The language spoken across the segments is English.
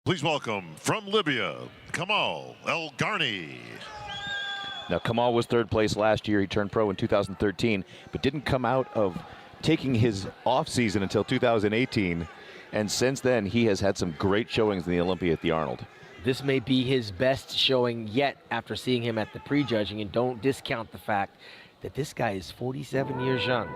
Please welcome from Libya, Kamal Elgargni. Now, Kamal was third place last year. He turned pro in 2013, but didn't come out of taking his off season until 2018. And since then, he has had some great showings in the Olympia at the Arnold. This may be his best showing yet after seeing him at the prejudging, and don't discount the fact that this guy is 47 years young.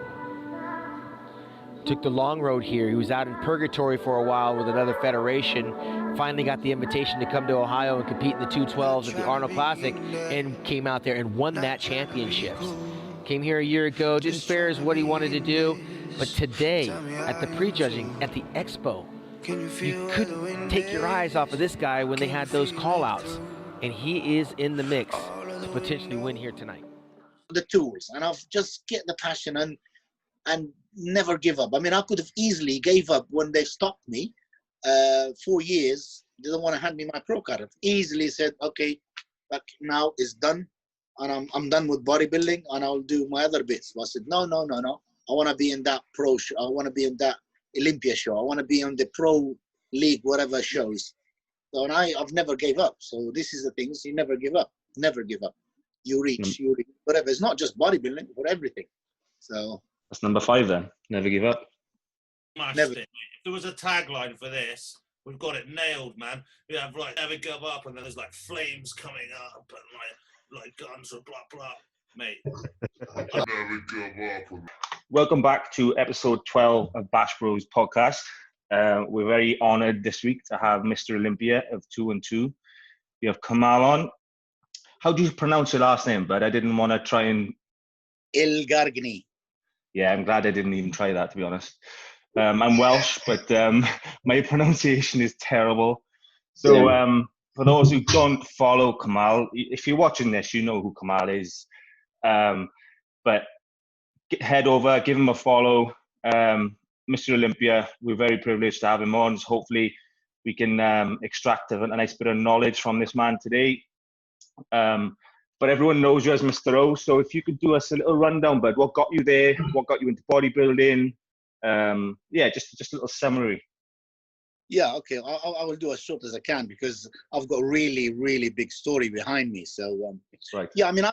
Took the long road here. He was out in purgatory for a while with another federation. Finally got the invitation to come to Ohio and compete in the 212s at the Arnold Classic, and came out there and won that championship. Came here a year ago, didn't fare as what he wanted to do, but today at the prejudging at the Expo, you couldn't take your eyes off of this guy when they had those call-outs, and he is in the mix to potentially win here tonight. The tools, and I've just get the passion and never give up. I mean, I could have easily gave up when they stopped me 4 years. They don't want to hand me my pro card. I've easily said, okay, but now it's done, and I'm done with bodybuilding, and I'll do my other bits. So I said, no. I want to be in that pro show. I want to be in that Olympia show. I want to be on the pro league, whatever shows. So, and I've never gave up. So this is the things, you never give up. Never give up. You reach, whatever. It's not just bodybuilding, for everything. So that's number 5 then. Never give up. Never. If there was a tagline for this, we've got it nailed, man. We have like never give up, and then there's like flames coming up and like guns or blah blah. Mate. Never give up. Welcome back to episode 12 of Bash Bros podcast. We're very honoured this week to have Mr. Olympia of 2 and 2. We have Kamal on. How do you pronounce your last name? But I didn't want to try and... Elgargni. Yeah, I'm glad I didn't even try that, to be honest. I'm Welsh, but my pronunciation is terrible. So for those who don't follow Kamal, if you're watching this, you know who Kamal is. But head over, give him a follow. Mr. Olympia, we're very privileged to have him on. So hopefully we can extract a nice bit of knowledge from this man today. But everyone knows you as Mr. O, so if you could do us a little rundown, bud, what got you there? What got you into bodybuilding? Just a little summary. Yeah, okay. I will do as short as I can because I've got a really, really big story behind me. So, That's right. Yeah, I mean,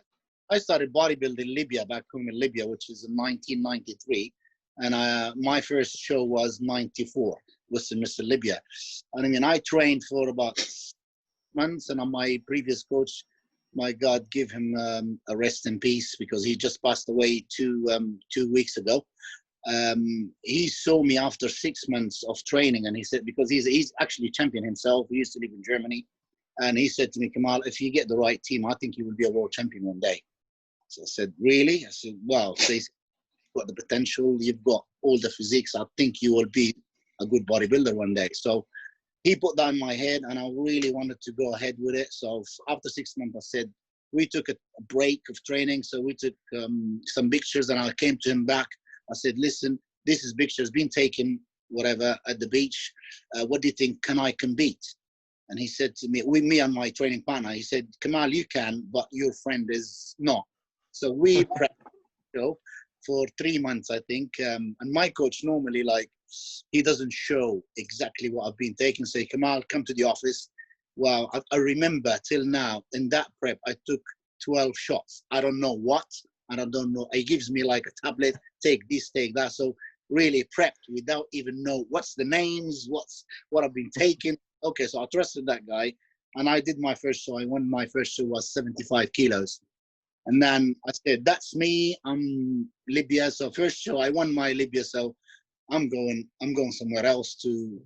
I started bodybuilding in Libya, back home in Libya, which is in 1993. And my first show was 94, was in Mr. Libya. And I mean, I trained for about months, and my previous coach, my God, give him a rest in peace because he just passed away 2 weeks ago. He saw me after 6 months of training, and he said, because he's actually champion himself. He used to live in Germany. And he said to me, Kamal, if you get the right team, I think you will be a world champion one day. So I said, really? I said, well, you've got the potential. You've got all the physiques. I think you will be a good bodybuilder one day. So he put that in my head, and I really wanted to go ahead with it. So after 6 months, I said, we took a break of training. So we took some pictures, and I came to him back. I said, listen, this is pictures being taken, whatever, at the beach. What do you think? Can I compete? And he said to me, me and my training partner, he said, Kamal, you can, but your friend is not. So we prepped for 3 months, I think. And my coach normally, he doesn't show exactly what I've been taking. Say, Kamal, come to the office. Well, I remember till now, in that prep, I took 12 shots. I don't know what, and I don't know. He gives me like a tablet, take this, take that. So really prepped without even know what's the names, what I've been taking. Okay, so I trusted that guy, and I did my first show. I won my first show was 75 kilos. And then I said, that's me, I'm Libya. So first show, I won my Libya. So I'm going somewhere else to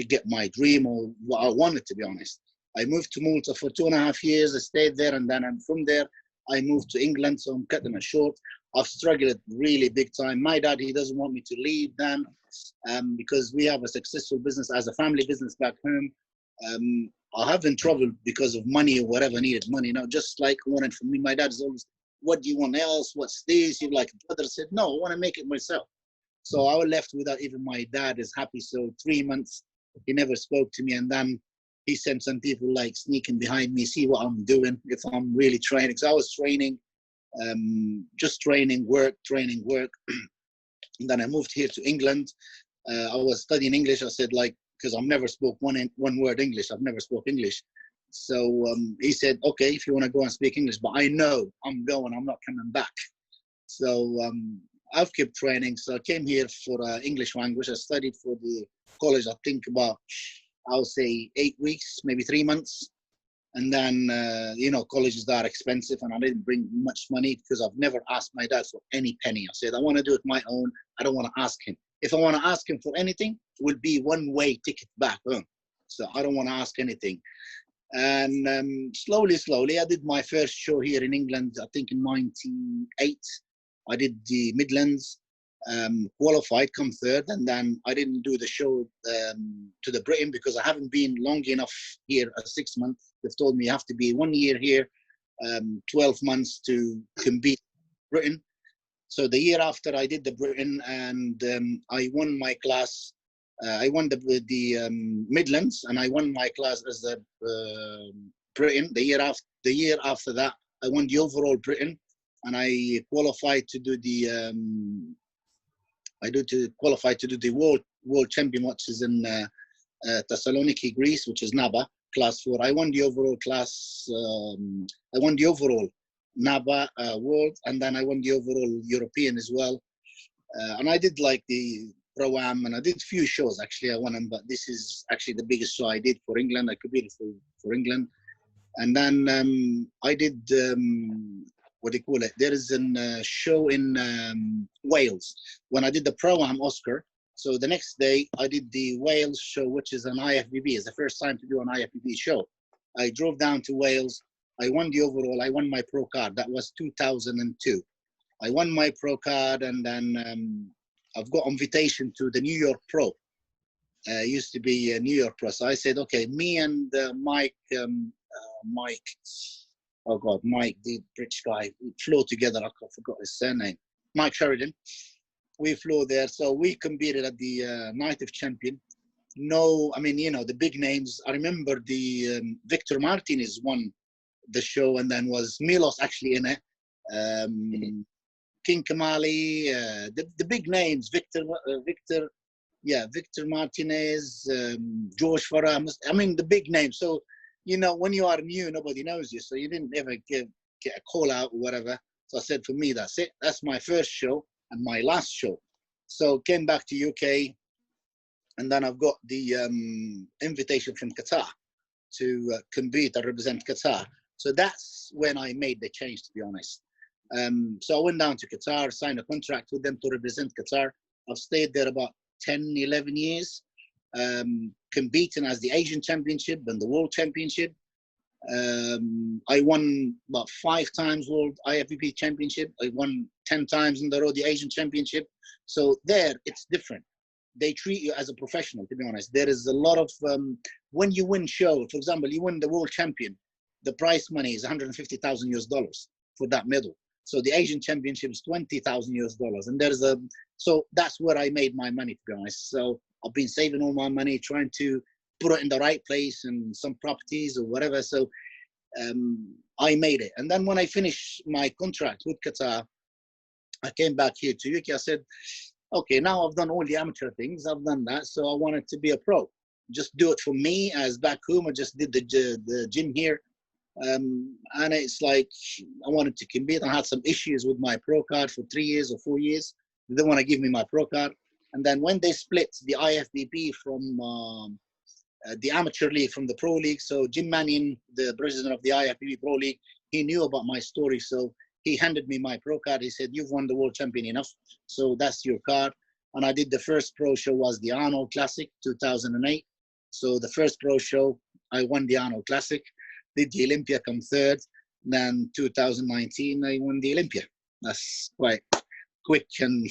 get my dream or what I wanted, to be honest. I moved to Malta for 2.5 years. I stayed there, and then from there, I moved to England. So I'm cutting it short. I've struggled really big time. My dad, he doesn't want me to leave then because we have a successful business as a family business back home. I haven't troubled because of money or whatever, needed money. No, just like wanted from me. My dad is always, what do you want else? What's this? You like, brother said, no, I want to make it myself. So I was left without even my dad is happy. So 3 months, he never spoke to me. And then he sent some people like sneaking behind me, see what I'm doing, if I'm really training. So I was training, just training, work. And then I moved here to England. I was studying English. I said, like, because I've never spoke one word English. I've never spoke English. So he said, okay, if you want to go and speak English, but I know I'm going, I'm not coming back. So I've kept training. So I came here for English language. I studied for the college, I think about, I'll say 8 weeks, maybe 3 months. And then, you know, colleges are expensive and I didn't bring much money because I've never asked my dad for any penny. I said, I want to do it my own. I don't want to ask him. If I want to ask him for anything, it will be one-way ticket back home. So I don't want to ask anything. And slowly, I did my first show here in England, I think in 98. I did the Midlands, qualified, come third, and then I didn't do the show to the Britain because I haven't been long enough here, 6 months. They've told me you have to be 1 year here, 12 months to compete in Britain. So the year after I did the Britain, and I won my class. I won the Midlands, and I won my class as the Britain. The year after that, I won the overall Britain, and I qualified to do the qualified to do the world champion, which is in Thessaloniki, Greece, which is NABA class 4. I won the overall class. I won the overall NABA world, and then I won the overall European as well. And I did like the Pro-Am, and I did a few shows actually. I won them, but this is actually the biggest show I did for England. I competed for England. And then I did, what do you call it? There is a show in Wales when I did the Pro-Am Oscar. So the next day I did the Wales show, which is an IFBB. It's the first time to do an IFBB show. I drove down to Wales. I won the overall. I won my pro card. That was 2002. I won my pro card, and then I've got invitation to the New York Pro. Used to be a New York Pro. So I said, okay, me and Mike, oh God, Mike, the British guy, we flew together. I forgot his surname. Mike Sheridan. We flew there. So we competed at the Night of Champion. No, I mean, you know, the big names. I remember the Victor Martinez won the show, and then was Milos actually in it. King Kamali, the big names, Victor Martinez, George Farah. I mean, the big names. So, you know, when you are new, nobody knows you. So you didn't ever get a call out or whatever. So I said, for me, that's it. That's my first show and my last show. So came back to UK, and then I've got the invitation from Qatar to compete and represent Qatar. So that's when I made the change, to be honest. So I went down to Qatar, signed a contract with them to represent Qatar. I've stayed there about 10, 11 years, competing as the Asian Championship and the World Championship. I won about 5 times World IFBB Championship. I won 10 times in the row the Asian Championship. So there, it's different. They treat you as a professional, to be honest. There is a lot of, when you win show, for example, you win the World Champion, the prize money is $150,000 for that medal. So the Asian Championship is $20,000, and there's so that's where I made my money, to be honest. So I've been saving all my money, trying to put it in the right place and some properties or whatever. So I made it. And then when I finished my contract with Qatar, I came back here to UK. I said, okay, now I've done all the amateur things. I've done that. So I wanted to be a pro. Just do it for me as back home. I just did the gym here. And it's like, I wanted to compete. I had some issues with my pro card for 3 years or 4 years. They didn't want to give me my pro card. And then when they split the IFBB from the amateur league from the pro league, so Jim Mannion, the president of the IFBB pro league, he knew about my story. So he handed me my pro card. He said, you've won the world champion enough. So that's your card. And I did the first pro show was the Arnold Classic, 2008. So the first pro show, I won the Arnold Classic. Did the Olympia, come third. Then 2019, I won the Olympia. That's quite quick, and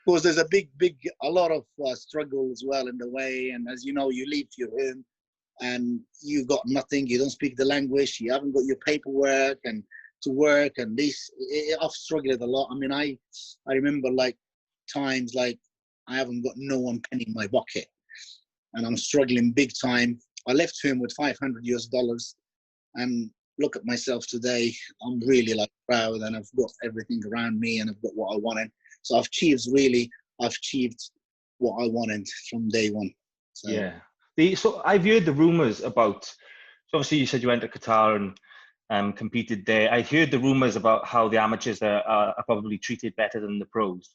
because there's a lot of struggle as well in the way. And as you know, you leave your home and you got nothing. You don't speak the language. You haven't got your paperwork and to work. And this, I've struggled a lot. I mean, I remember like times like I haven't got no one penny in my pocket, and I'm struggling big time. I left home with $500, and look at myself today. I'm really like proud, and I've got everything around me, and I've got what I wanted. So I've achieved what I wanted from day one. So, yeah. So I've heard the rumors about. So obviously, you said you went to Qatar and competed there. I heard the rumors about how the amateurs are probably treated better than the pros.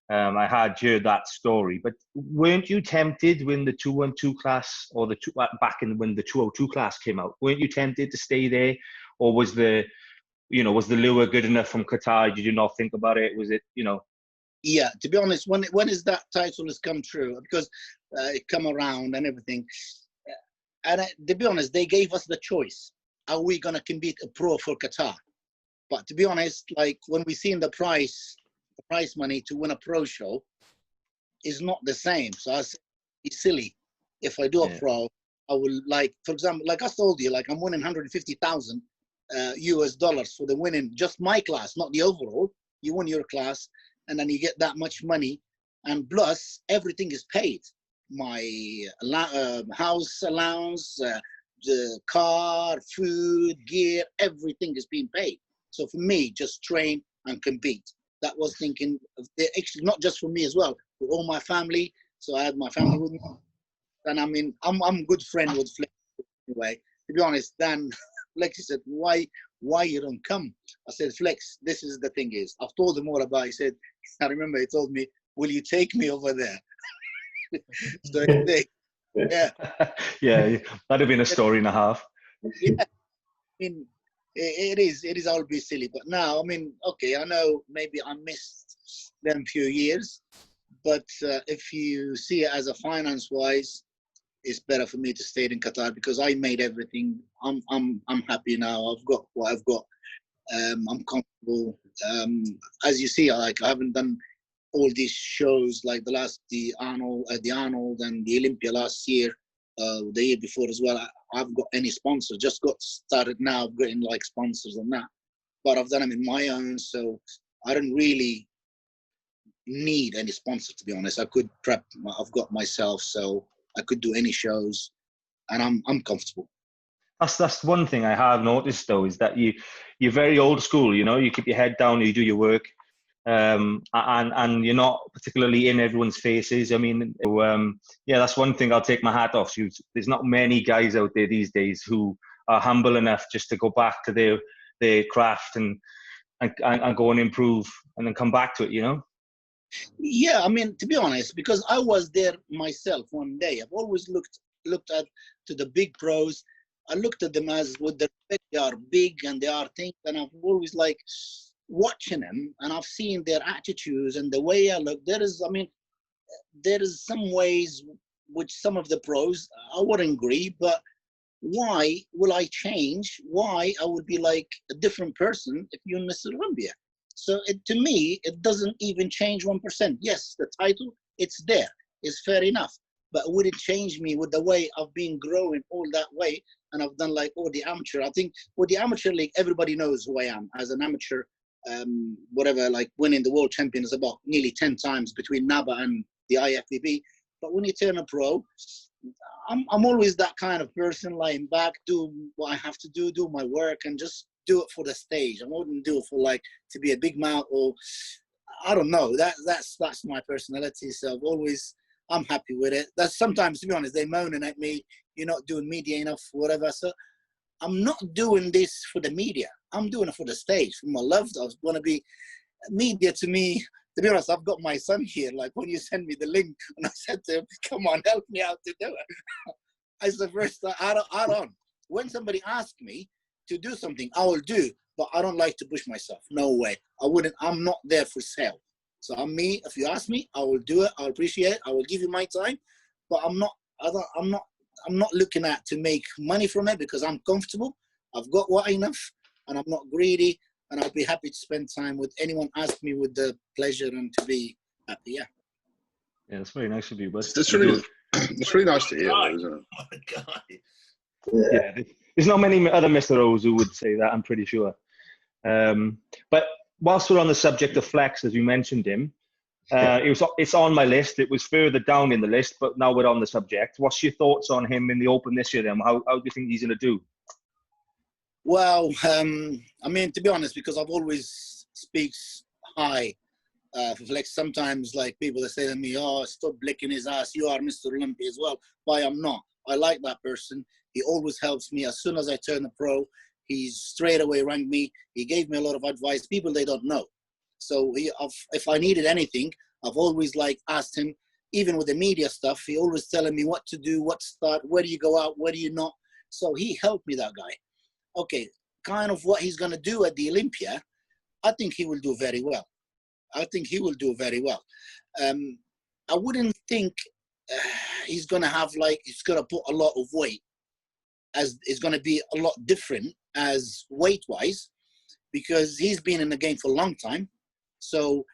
I had heard that story, but weren't you tempted when the 212 class or when the 202 class came out? Weren't you tempted to stay there, or was the lure good enough from Qatar? Did you not think about it? Was it, yeah, to be honest, when is that title has come true? Because it come around and everything. And to be honest, they gave us the choice. Are we going to compete a pro for Qatar? But to be honest, like when we seen the price money to win a pro show is not the same. So I said, it's silly. If I do a pro, I will, like, for example, like I told you, like I'm winning 150,000 US dollars for the winning, just my class, not the overall. You win your class and then you get that much money. And plus everything is paid. My house allowance, the car, food, gear, everything is being paid. So for me, just train and compete. That was thinking, actually not just for me as well, for all my family. So I had my family with me. And I mean, I'm good friend with Flex anyway. To be honest, Dan, Flex said, why you don't come? I said, Flex, this is the thing is, I've told him all about it. He said, I remember he told me, will you take me over there? So yeah. yeah, that'd have been a story and a half. Yeah, I mean, it is all be silly, but now, I mean, okay, I know maybe I missed them few years, but if you see it as a finance-wise, it's better for me to stay in Qatar because I made everything. I'm happy now. I've got what I've got. I'm comfortable. As you see, I haven't done all these shows like the Arnold and the Olympia last year, the year before as well. I've got any sponsor. Just got started now, getting like sponsors and that. But I've done them in my own, so I don't really need any sponsor, to be honest. I could prep. I've got myself, so I could do any shows, and I'm comfortable. That's one thing I have noticed though, is that you're very old school. You keep your head down, you do your work. And you're not particularly in everyone's faces. I mean, that's one thing I'll take my hat off to. There's not many guys out there these days who are humble enough just to go back to their craft and go and improve and then come back to it, Yeah, I mean, to be honest, because I was there myself one day, I've always looked at to the big pros. I looked at them as with the respect, they are big and they are things, and I've always like watching them, and I've seen their attitudes and the way I look. There is some ways which some of the pros I wouldn't agree, but why will I change? Why I would be like a different person if you're Mr. Olympia? So to me, it doesn't even change 1%. Yes, the title, it's there. It's fair enough. But would it change me with the way I've been growing all that way? And I've done like all the amateur. I think with the amateur league, everybody knows who I am as an amateur. Whatever, like winning the world champion is about nearly 10 times between NABA and the IFBB. But when you turn a pro, I'm always that kind of person, lying back, do what I have to do my work, and just do it for the stage. I wouldn't do it for like to be a big mouth, or I don't know. That's my personality. So I'm happy with it. That's sometimes, to be honest, they're moaning at me, you're not doing media enough, whatever. So I'm not doing this for the media. I'm doing it for the stage, for my love. I want to be media to me. To be honest, I've got my son here. Like when you send me the link, and I said to him, "Come on, help me out to do it." I said, first, I don't. When somebody asks me to do something, I will do, but I don't like to push myself. No way. I wouldn't. I'm not there for sale. So I'm me. If you ask me, I will do it. I'll appreciate it. I will give you my time, but I'm not looking at to make money from it because I'm comfortable. I've got what enough, and I'm not greedy. And I'll be happy to spend time with anyone ask me with the pleasure and to be happy. Yeah. Yeah, that's very nice of you, but it's really nice to hear, though, isn't it? What a guy. Yeah, there's not many other Mr. O's who would say that, I'm pretty sure. But whilst we're on the subject of Flex, as you mentioned him, it's on my list. It was further down in the list, but now we're on the subject. What's your thoughts on him in the Open this year then? How do you think he's going to do? Well, I mean, to be honest, because I've always speaks high Like sometimes, like people that say to me, "Oh, stop licking his ass. You are Mr. Olympia as well." But I'm not. I like that person. He always helps me. As soon as I turn the pro, he straight away rang me. He gave me a lot of advice. People they don't know. So if I needed anything, I've always like asked him. Even with the media stuff, he always telling me what to do, what to start, where do you go out, where do you not. So he helped me, that guy. Okay, kind of what he's gonna do at the Olympia, I think he will do very well. I think he will do very well. I wouldn't think he's gonna have like, he's gonna put a lot of weight, as it's gonna be a lot different as weight-wise, because he's been in the game for a long time. So,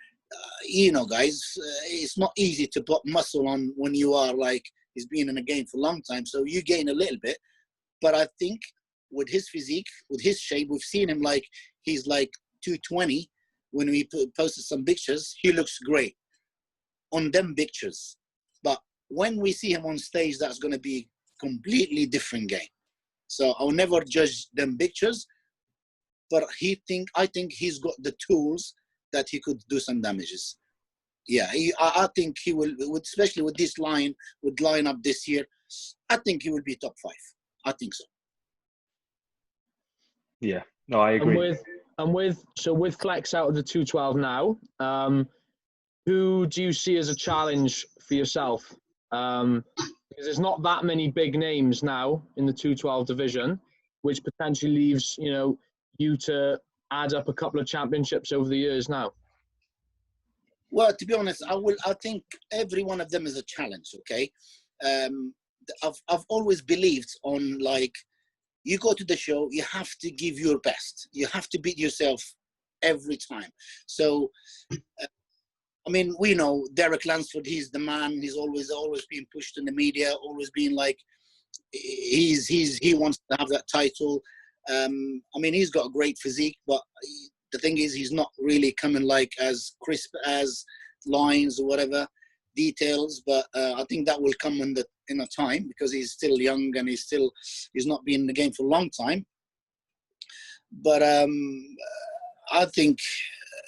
you know, guys, it's not easy to put muscle on when you are like, he's been in the game for a long time. So you gain a little bit. But I think with his physique, with his shape, we've seen him like, he's like 220. When we posted some pictures, he looks great on them pictures. But when we see him on stage, that's going to be completely different game. So I'll never judge them pictures. But I think he's got the tools that he could do some damages. Yeah, I think he will, especially with this line, with lineup this year, I think he will be top 5. I think so. Yeah, no, I agree. With Flex out of the 212 now, who do you see as a challenge for yourself? Because there's not that many big names now in the 212 division, which potentially leaves, you know, you to add up a couple of championships over the years now. Well, to be honest, I think every one of them is a challenge. Okay, I've always believed on, like, you go to the show, you have to give your best. You have to beat yourself every time. So, I mean, we know Derek Lansford, he's the man. He's always been pushed in the media, always been like, he wants to have that title. I mean, he's got a great physique, but the thing is, he's not really coming like as crisp as lines or whatever details. But I think that will come in a time, because he's still young and he's not been in the game for a long time. But I think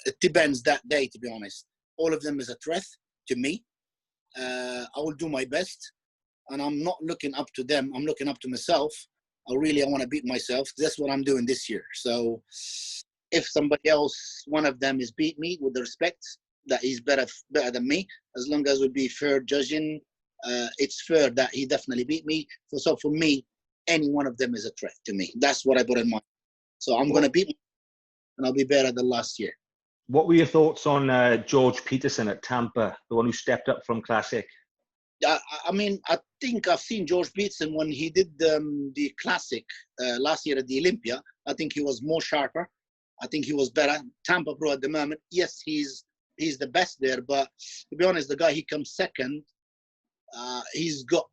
it depends that day, to be honest. All of them is a threat to me. I will do my best, and I'm not looking up to them. I'm looking up to myself. I want to beat myself. That's what I'm doing this year. So if somebody else, one of them, is beat me with the respect that he's better than me, as long as we'll be fair judging, it's fair that he definitely beat me. So for me, any one of them is a threat to me. That's what I put in mind. So I'm going to beat him, and I'll be better than last year. What were your thoughts on George Peterson at Tampa, the one who stepped up from Classic? I mean, I think I've seen George Peterson when he did the Classic last year at the Olympia. I think he was more sharper. I think he was better. Tampa Pro at the moment, yes, he's the best there. But to be honest, the guy he comes second, he's got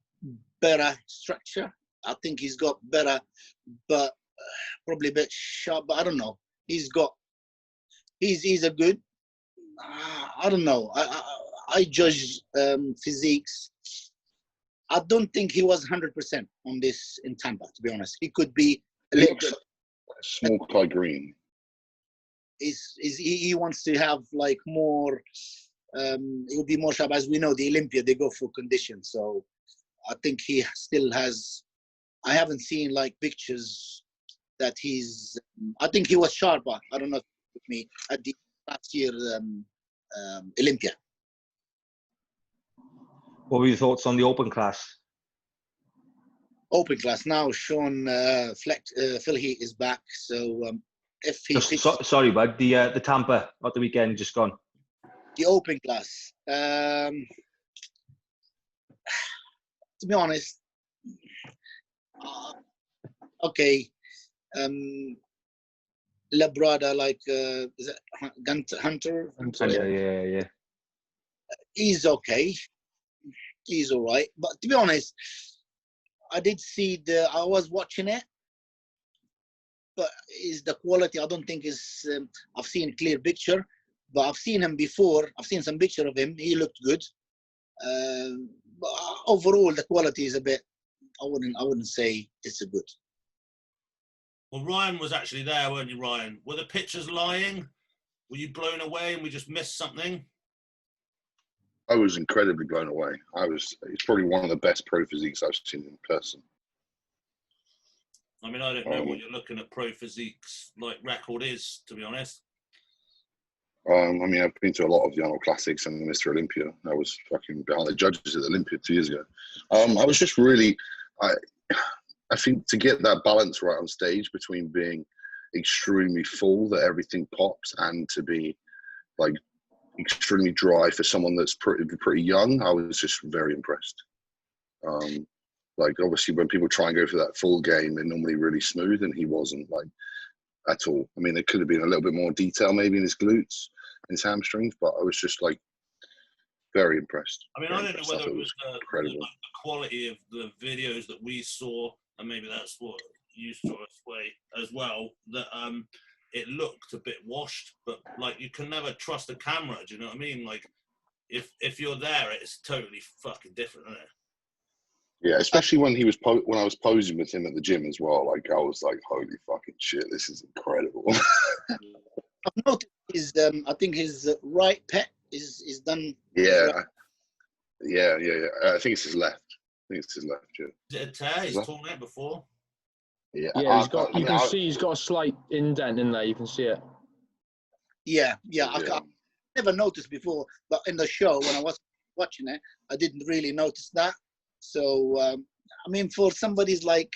better structure. I think he's got better, but probably a bit sharp. But I don't know. He's a good. I don't know. I judge physiques. I don't think he was 100% on this in Tampa, to be honest. He could be a little bit. Smoked like green. He wants to have like more, he'll be more sharp. As we know, the Olympia, they go for condition. So I think he still has, I haven't seen like pictures that I think he was sharper. I don't know with me at the last year Olympia. What were your thoughts on the open class? Open class now, Sean Phil Heath is back. So if he sorry, bud. The Tampa, not the weekend, just gone. The open class. To be honest, okay. Labrada, like is it Hunter? Yeah. He's okay. He's all right. But to be honest, I did see I was watching it, but is the quality? I don't think is. I've seen a clear picture, but I've seen him before. I've seen some picture of him. He looked good. But overall, the quality is a bit. I wouldn't say it's a good. Well, Ryan was actually there, weren't you, Ryan? Were the pictures lying? Were you blown away and we just missed something? I was incredibly blown away. It's probably one of the best pro physiques I've seen in person. I mean, I don't know what you're looking at pro physiques like record is, to be honest. I mean, I've been to a lot of the Arnold Classics and Mr. Olympia. I was fucking behind the judges at Olympia 2 years ago. I was just really, I think to get that balance right on stage between being extremely full, that everything pops, and to be like extremely dry for someone that's pretty young, I was just very impressed. Like obviously when people try and go for that full game, they're normally really smooth, and he wasn't like at all. I mean, there could have been a little bit more detail maybe in his glutes, in his hamstrings, but I was just like very impressed. I mean, I don't know whether it was the quality of the videos that we saw, and maybe that's what you saw us way as well, that it looked a bit washed, but like you can never trust a camera, do you know what I mean? Like if you're there, it's totally fucking different, isn't it? Yeah, especially when when I was posing with him at the gym as well. Like I was like, holy fucking shit, this is incredible. I've noticed I think his right pec is done. Yeah. I think it's his left. Yeah. Is it a tear? He's torn it before. Yeah, yeah. You can see he's got a slight indent in there. You can see it. Yeah. I never noticed before, but in the show when I was watching it, I didn't really notice that. So I mean, for somebody's like,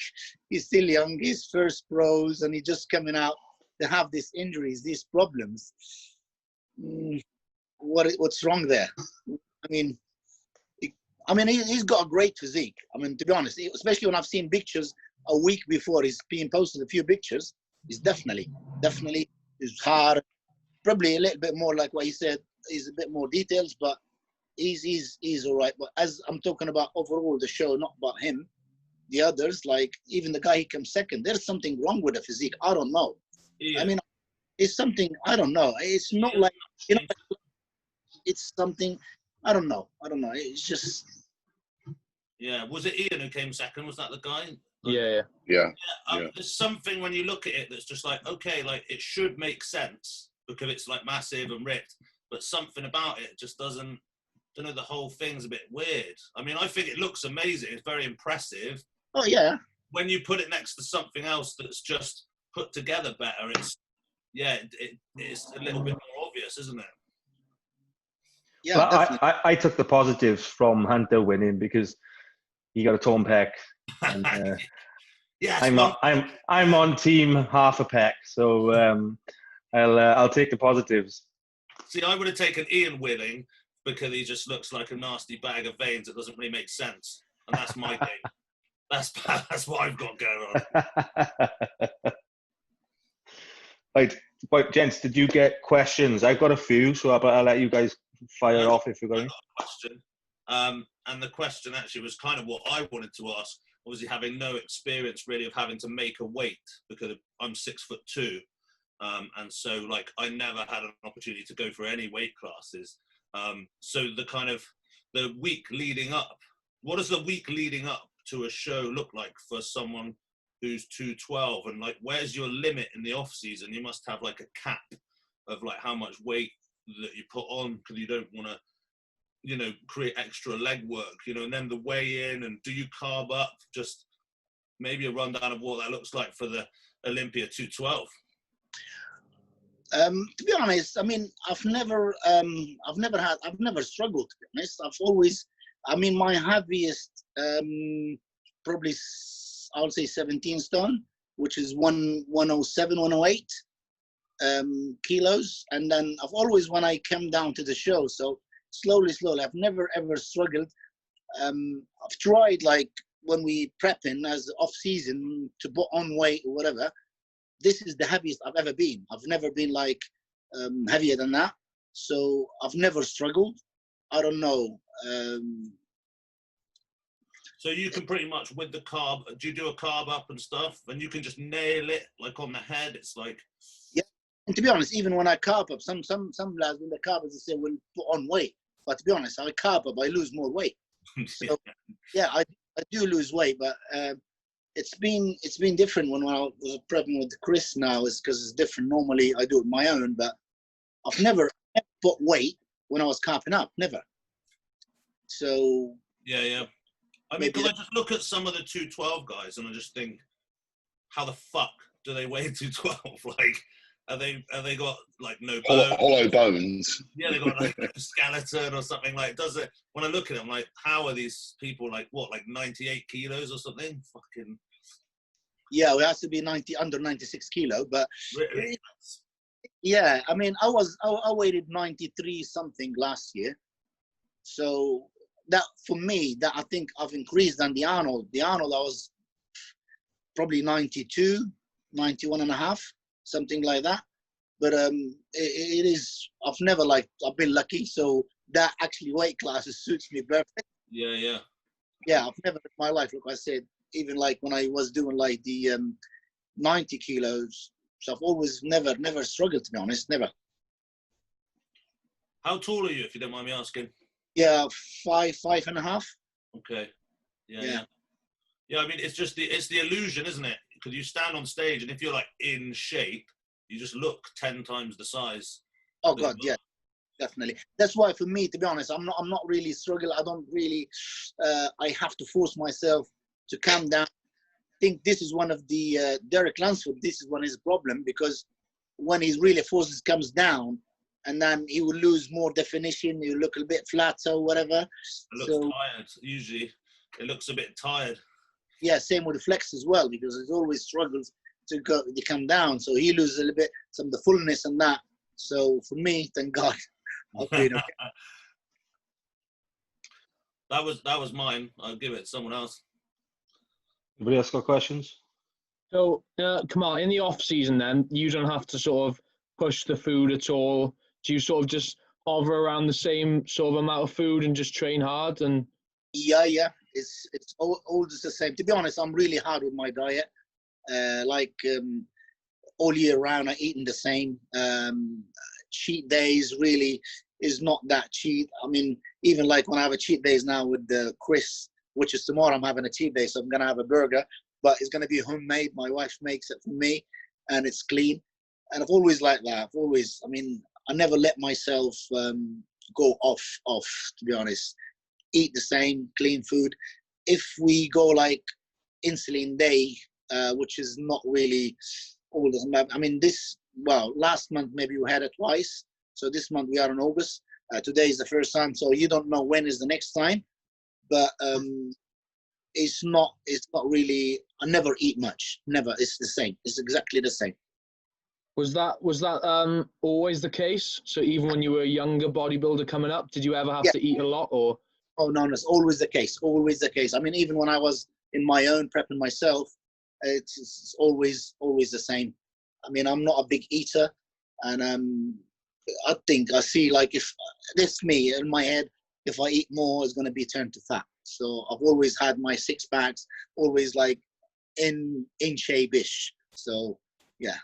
he's still young, he's first pros, and he's just coming out to have these injuries, these problems. What's wrong there? I mean, he's got a great physique. I mean, to be honest, especially when I've seen pictures a week before he's being posted, a few pictures, he's definitely is hard. Probably a little bit more like what he said. He's a bit more details, but he's all right. But as I'm talking about overall the show, not about him, the others, like even the guy he comes second, there's something wrong with the physique. I don't know. Yeah. I mean, it's something, I don't know. It's not like, you know, it's something, I don't know. It's just. Yeah. Was it Ian who came second? Was that the guy? Yeah. There's something when you look at it that's just like, okay, like it should make sense because it's like massive and ripped, but something about it just doesn't, I don't know, the whole thing's a bit weird. I mean, I think it looks amazing. It's very impressive. Oh, yeah. When you put it next to something else that's just put together better, it's a little bit more obvious, isn't it? Yeah, well, I took the positives from Hunter winning because he got a torn pec. And, I'm on team half a pec, so I'll take the positives. See, I would have taken Ian winning because he just looks like a nasty bag of veins that doesn't really make sense, and that's my game. That's what I've got going on. Right, gents, did you get questions? I've got a few, so I'll let you guys fire off if you're going. Question, and the question actually was kind of what I wanted to ask. Obviously, having no experience really of having to make a weight because I'm 6'2", and so like I never had an opportunity to go for any weight classes. So the week leading up, what does the week leading up to a show look like for someone who's 212, and like where's your limit in the off season? You must have like a cap of like how much weight that you put on because you don't want to, you know, create extra leg work, you know, and then the weigh in, and do you carb up? Just maybe a rundown of what that looks like for the Olympia 212. To be honest, I mean, I've never struggled, to be honest. I've always, I mean, my heaviest, probably, I would say 17 stone, which is 107, 108 kilos. And then I've always, when I came down to the show, so slowly, I've never ever struggled. I've tried, like, when we prepping as off season to put on weight or whatever. This is the heaviest I've ever been. I've never been like heavier than that. So I've never struggled. I don't know. So you can pretty much with the carb, do you do a carb up and stuff, and you can just nail it like on the head? It's like, yeah. And to be honest, even when I carb up, some lads when they carb up, they say we'll put on weight. But to be honest, I carb up, I lose more weight. So yeah, I do lose weight, but it's been different when I was prepping with Chris now, is because it's different. Normally I do it my own, but I've never put weight when I was carping up, never. So yeah. I mean, because I just look at some of the 212 guys and I just think, how the fuck do they weigh 212? Like, have they got like no bones? Hollow bones. Yeah, they got like a skeleton or something. Like, does it? When I look at them, like, how are these people like what, like 98 kilos or something? Fucking. Yeah, we have to be under 96 kilo, but Really? yeah, I mean, I weighted 93 something last year, so that for me, that I think I've increased than the Arnold. The Arnold, I was probably 92, 91 and a half, something like that. But it is, I've been lucky, so that actually weight classes suits me perfect. Yeah. Yeah, I've never in my life, like I said, even like when I was doing like the 90 kilos, so I've always never struggled, to be honest, never. How tall are you, if you don't mind me asking? Yeah, 5'5.5". Okay. Yeah. I mean, it's the illusion, isn't it? Because you stand on stage, and if you're like in shape, you just look 10 times the size. Oh God, yeah, definitely. That's why, for me, to be honest, I'm not really struggling. I don't really. I have to force myself to calm down. I think this is one of the Derek Lansford. This is one of his problem, because when he really forces comes down, and then he will lose more definition. He will look a bit flatter or whatever. It looks tired. Usually, it looks a bit tired. Yeah, same with the flex as well, because he always struggles to come down. So he loses a little bit some of the fullness and that. So for me, thank God, I'll be okay. That was mine. I'll give it to someone else. Anybody else got questions? So, Kamal, in the off season, then you don't have to sort of push the food at all. Do you sort of just hover around the same sort of amount of food and just train hard? And yeah, it's always the same. To be honest, I'm really hard with my diet. All year round, I'm eating the same. Cheat days really is not that cheat. I mean, even like when I have a cheat days now with the Chris, which is tomorrow, I'm having a cheat day, so I'm gonna have a burger, but it's gonna be homemade. My wife makes it for me, and it's clean. And I've always like that. I never let myself go off. To be honest, eat the same clean food. If we go like insulin day, which is not really all the time. I mean, last month maybe we had it twice. So this month we are in August. Today is the first time, so you don't know when is the next time. But it's not really. I never eat much. Never. It's the same. It's exactly the same. was that always the case? So even when you were a younger bodybuilder coming up, did you ever have to eat a lot, or? Oh no, it's always the case. Always the case. I mean, even when I was in my own prepping myself, it's always the same. I mean, I'm not a big eater, and I think I see, like, if this me in my head, if I eat more, it's going to be turned to fat. So I've always had my 6 packs, always like in shape-ish. So yeah.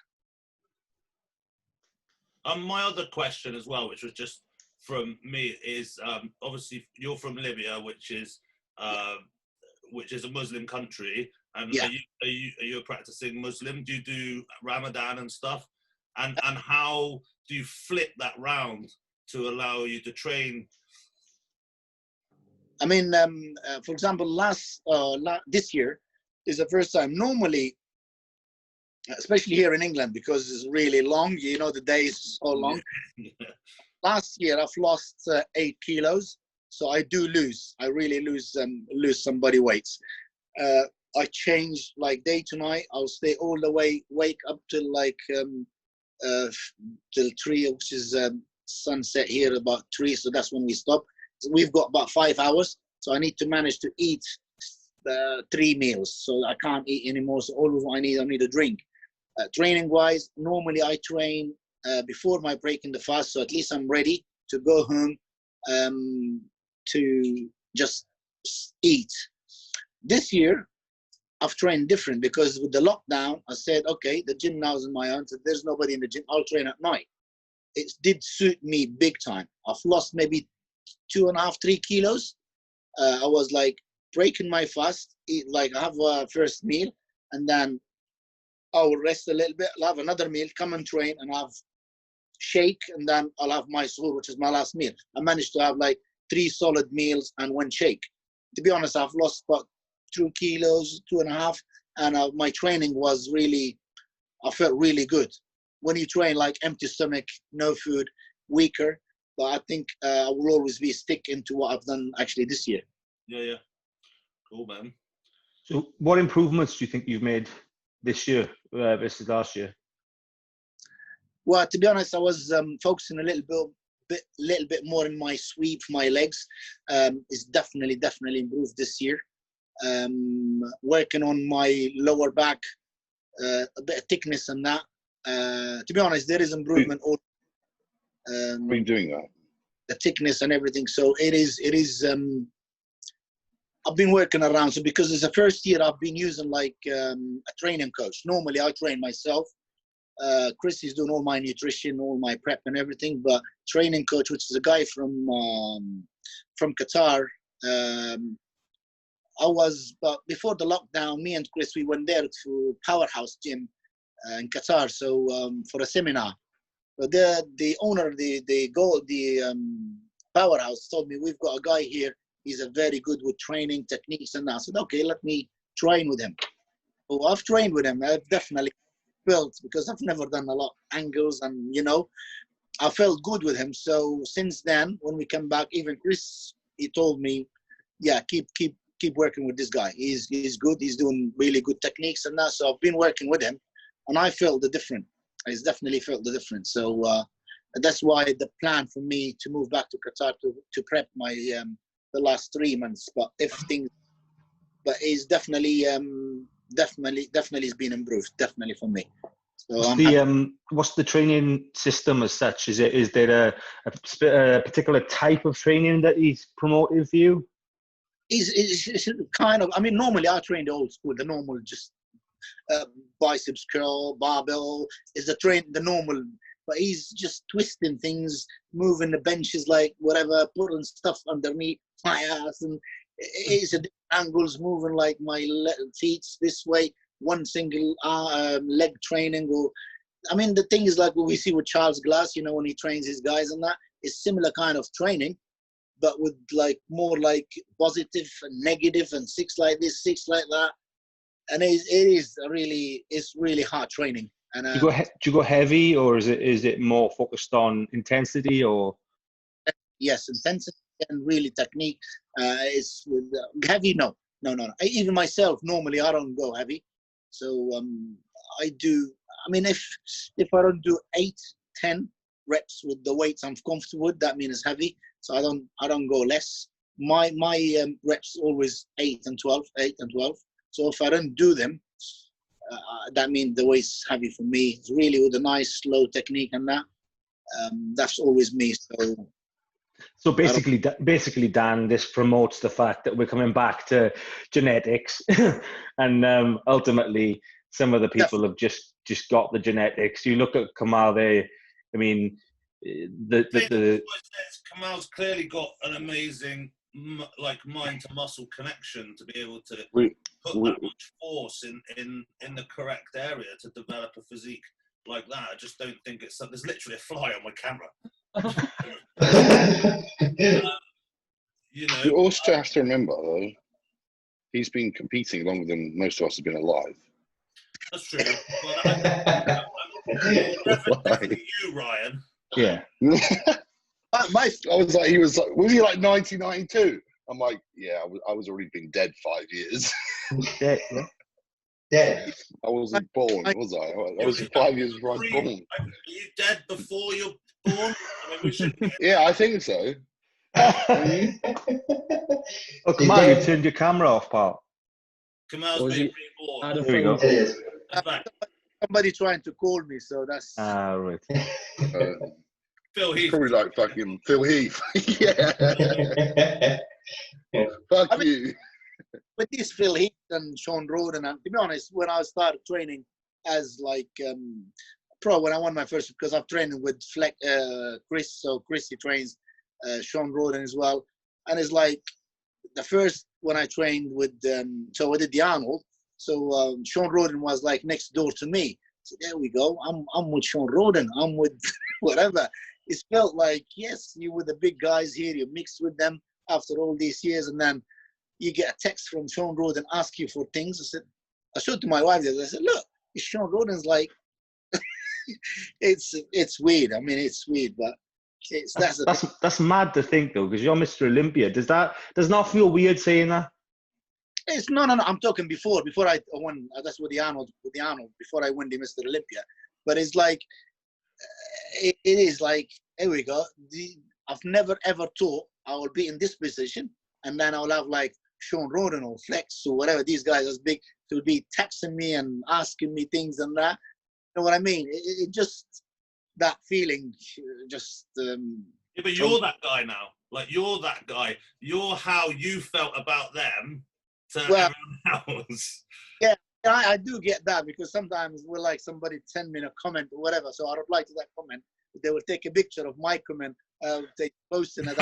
My other question as well, which was just from me, is obviously you're from Libya, which is a Muslim country. And Yeah. are you a practicing Muslim? Do you do Ramadan and stuff? And how do you flip that round to allow you to train? I mean, for example, this year is the first time. Normally, especially here in England, because it's really long, the day is so long. Yeah. Last year, I've lost 8 kilos. So I do lose. I really lose some body weights. I change like day to night. I'll stay all the way, wake up till like till 3, which is sunset here about 3. So that's when we stop. So we've got about 5 hours. So I need to manage to eat 3 meals. So I can't eat anymore. So all of what I need a drink. Training wise, normally I train before my break in the fast. So at least I'm ready to go home to just eat. This year, I've trained different, because with the lockdown, I said, okay, the gym now is on my own. So there's nobody in the gym. I'll train at night. It did suit me big time. I've lost maybe 2.5, 3 kilos. I was like breaking my fast, eat like I have a first meal, and then I will rest a little bit. I'll have another meal, come and train, and have shake, and then I'll have my suhoor, which is my last meal. I managed to have like 3 solid meals and 1 shake. To be honest, I've lost about 2 kilos, 2.5, and my training was really, I felt really good. When you train like empty stomach, no food, weaker, but I think I will always be sticking to what I've done actually this year. Yeah. Cool, man. So what improvements do you think you've made this year versus last year? Well, to be honest, I was focusing a little bit more in my sweep, my legs. It's definitely improved this year. Working on my lower back, a bit of thickness and that. To be honest, there is improvement. Been doing that. The thickness and everything. So it is. I've been working around. So because it's the first year I've been using like a training coach. Normally I train myself. Chris is doing all my nutrition, all my prep and everything. But training coach, which is a guy from Qatar. But before the lockdown, me and Chris, we went there to Powerhouse Gym in Qatar. So for a seminar. But the owner, the Powerhouse told me, we've got a guy here. He's a very good with training techniques and that. I said, okay, let me train with him. So I've trained with him. I've definitely felt, because I've never done a lot of angles and, I felt good with him. So since then, when we come back, even Chris, he told me, yeah, keep working with this guy. He's good. He's doing really good techniques and that. So I've been working with him and I felt the difference. I definitely felt the difference. So that's why the plan for me to move back to Qatar to prep my the last 3 months. But it's definitely has been improved. Definitely for me. So what's the training system as such? Is there a particular type of training that he's promoting for you? It's kind of. I mean, normally I train the old school, the normal just. Biceps curl, barbell is the normal, but he's just twisting things, moving the benches like whatever, putting stuff underneath my ass, and it's a different angles, moving like my feet this way, one single leg training. Or I mean, the thing is like what we see with Charles Glass, when he trains his guys and that, is similar kind of training, but with like more like positive and negative and 6 like this, 6 like that. And it's really hard training. And do you go heavy, or is it more focused on intensity, or? Yes, intensity and really technique. It's heavy. No. Even myself, normally I don't go heavy. So I do. I mean, if I don't do 8, 10 reps with the weights I'm comfortable with, that means it's heavy. So I don't go less. My reps always 8 and 12. So if I don't do them, that means the weight's heavy for me. It's really with a nice slow technique and that. That's always me. So basically, Dan, this promotes the fact that we're coming back to genetics, and ultimately, some of the people have just got the genetics. You look at Kamal there. I mean, Kamal's clearly got an amazing mind to muscle connection to be able to put that much force in the correct area to develop a physique like that. I just don't think there's literally a fly on my camera. You also have to remember though, he's been competing longer than most of us have been alive. That's true. Definitely you, Ryan. Yeah. I was like, was he like 1992? I'm like, yeah, I was already been dead 5 years. Yeah. I wasn't born, was I? I was 5 years before I was born. Are you dead before you're born? I mean, we shouldn't. Yeah, I think so. Oh, Kamal, you turned your camera off, pal. Kamal's been reborn. Here we go. It is. Somebody trying to call me, so that's. Right. Phil Heath. Probably like fucking Phil Heath. Yeah. Fuck you. With this Phil Heath and Sean Roden, and to be honest, when I started training as like pro, when I won my first, because I've trained with Chris, so Chris, he trains Sean Roden as well, and it's like the first when I trained with so I did the Arnold, so Sean Roden was like next door to me. So there we go. I'm with Sean Roden. I'm with whatever. It felt like, yes, you were the big guys here, you mixed with them after all these years, and then you get a text from Sean Roden ask you for things. I showed to my wife this. I said, look, Sean Roden's like, it's weird. I mean, it's weird, but that's mad to think though, because you're Mr. Olympia. Does not feel weird saying that? It's no. I'm talking before I won. That's with the Arnold. Before I won the Mr. Olympia, but it's like it is like, here we go. I've never ever thought I will be in this position, and then I'll have like Sean Roden or Flex or whatever, these guys as big, to be texting me and asking me things and that. You know what I mean? It just, that feeling, just. Yeah, but you're that guy now. Like, you're that guy. You're how you felt about them to everyone else. Yeah, I do get that, because sometimes we're like, somebody send me a comment or whatever, so I reply to that comment. They will take a picture of my comment, they posting it.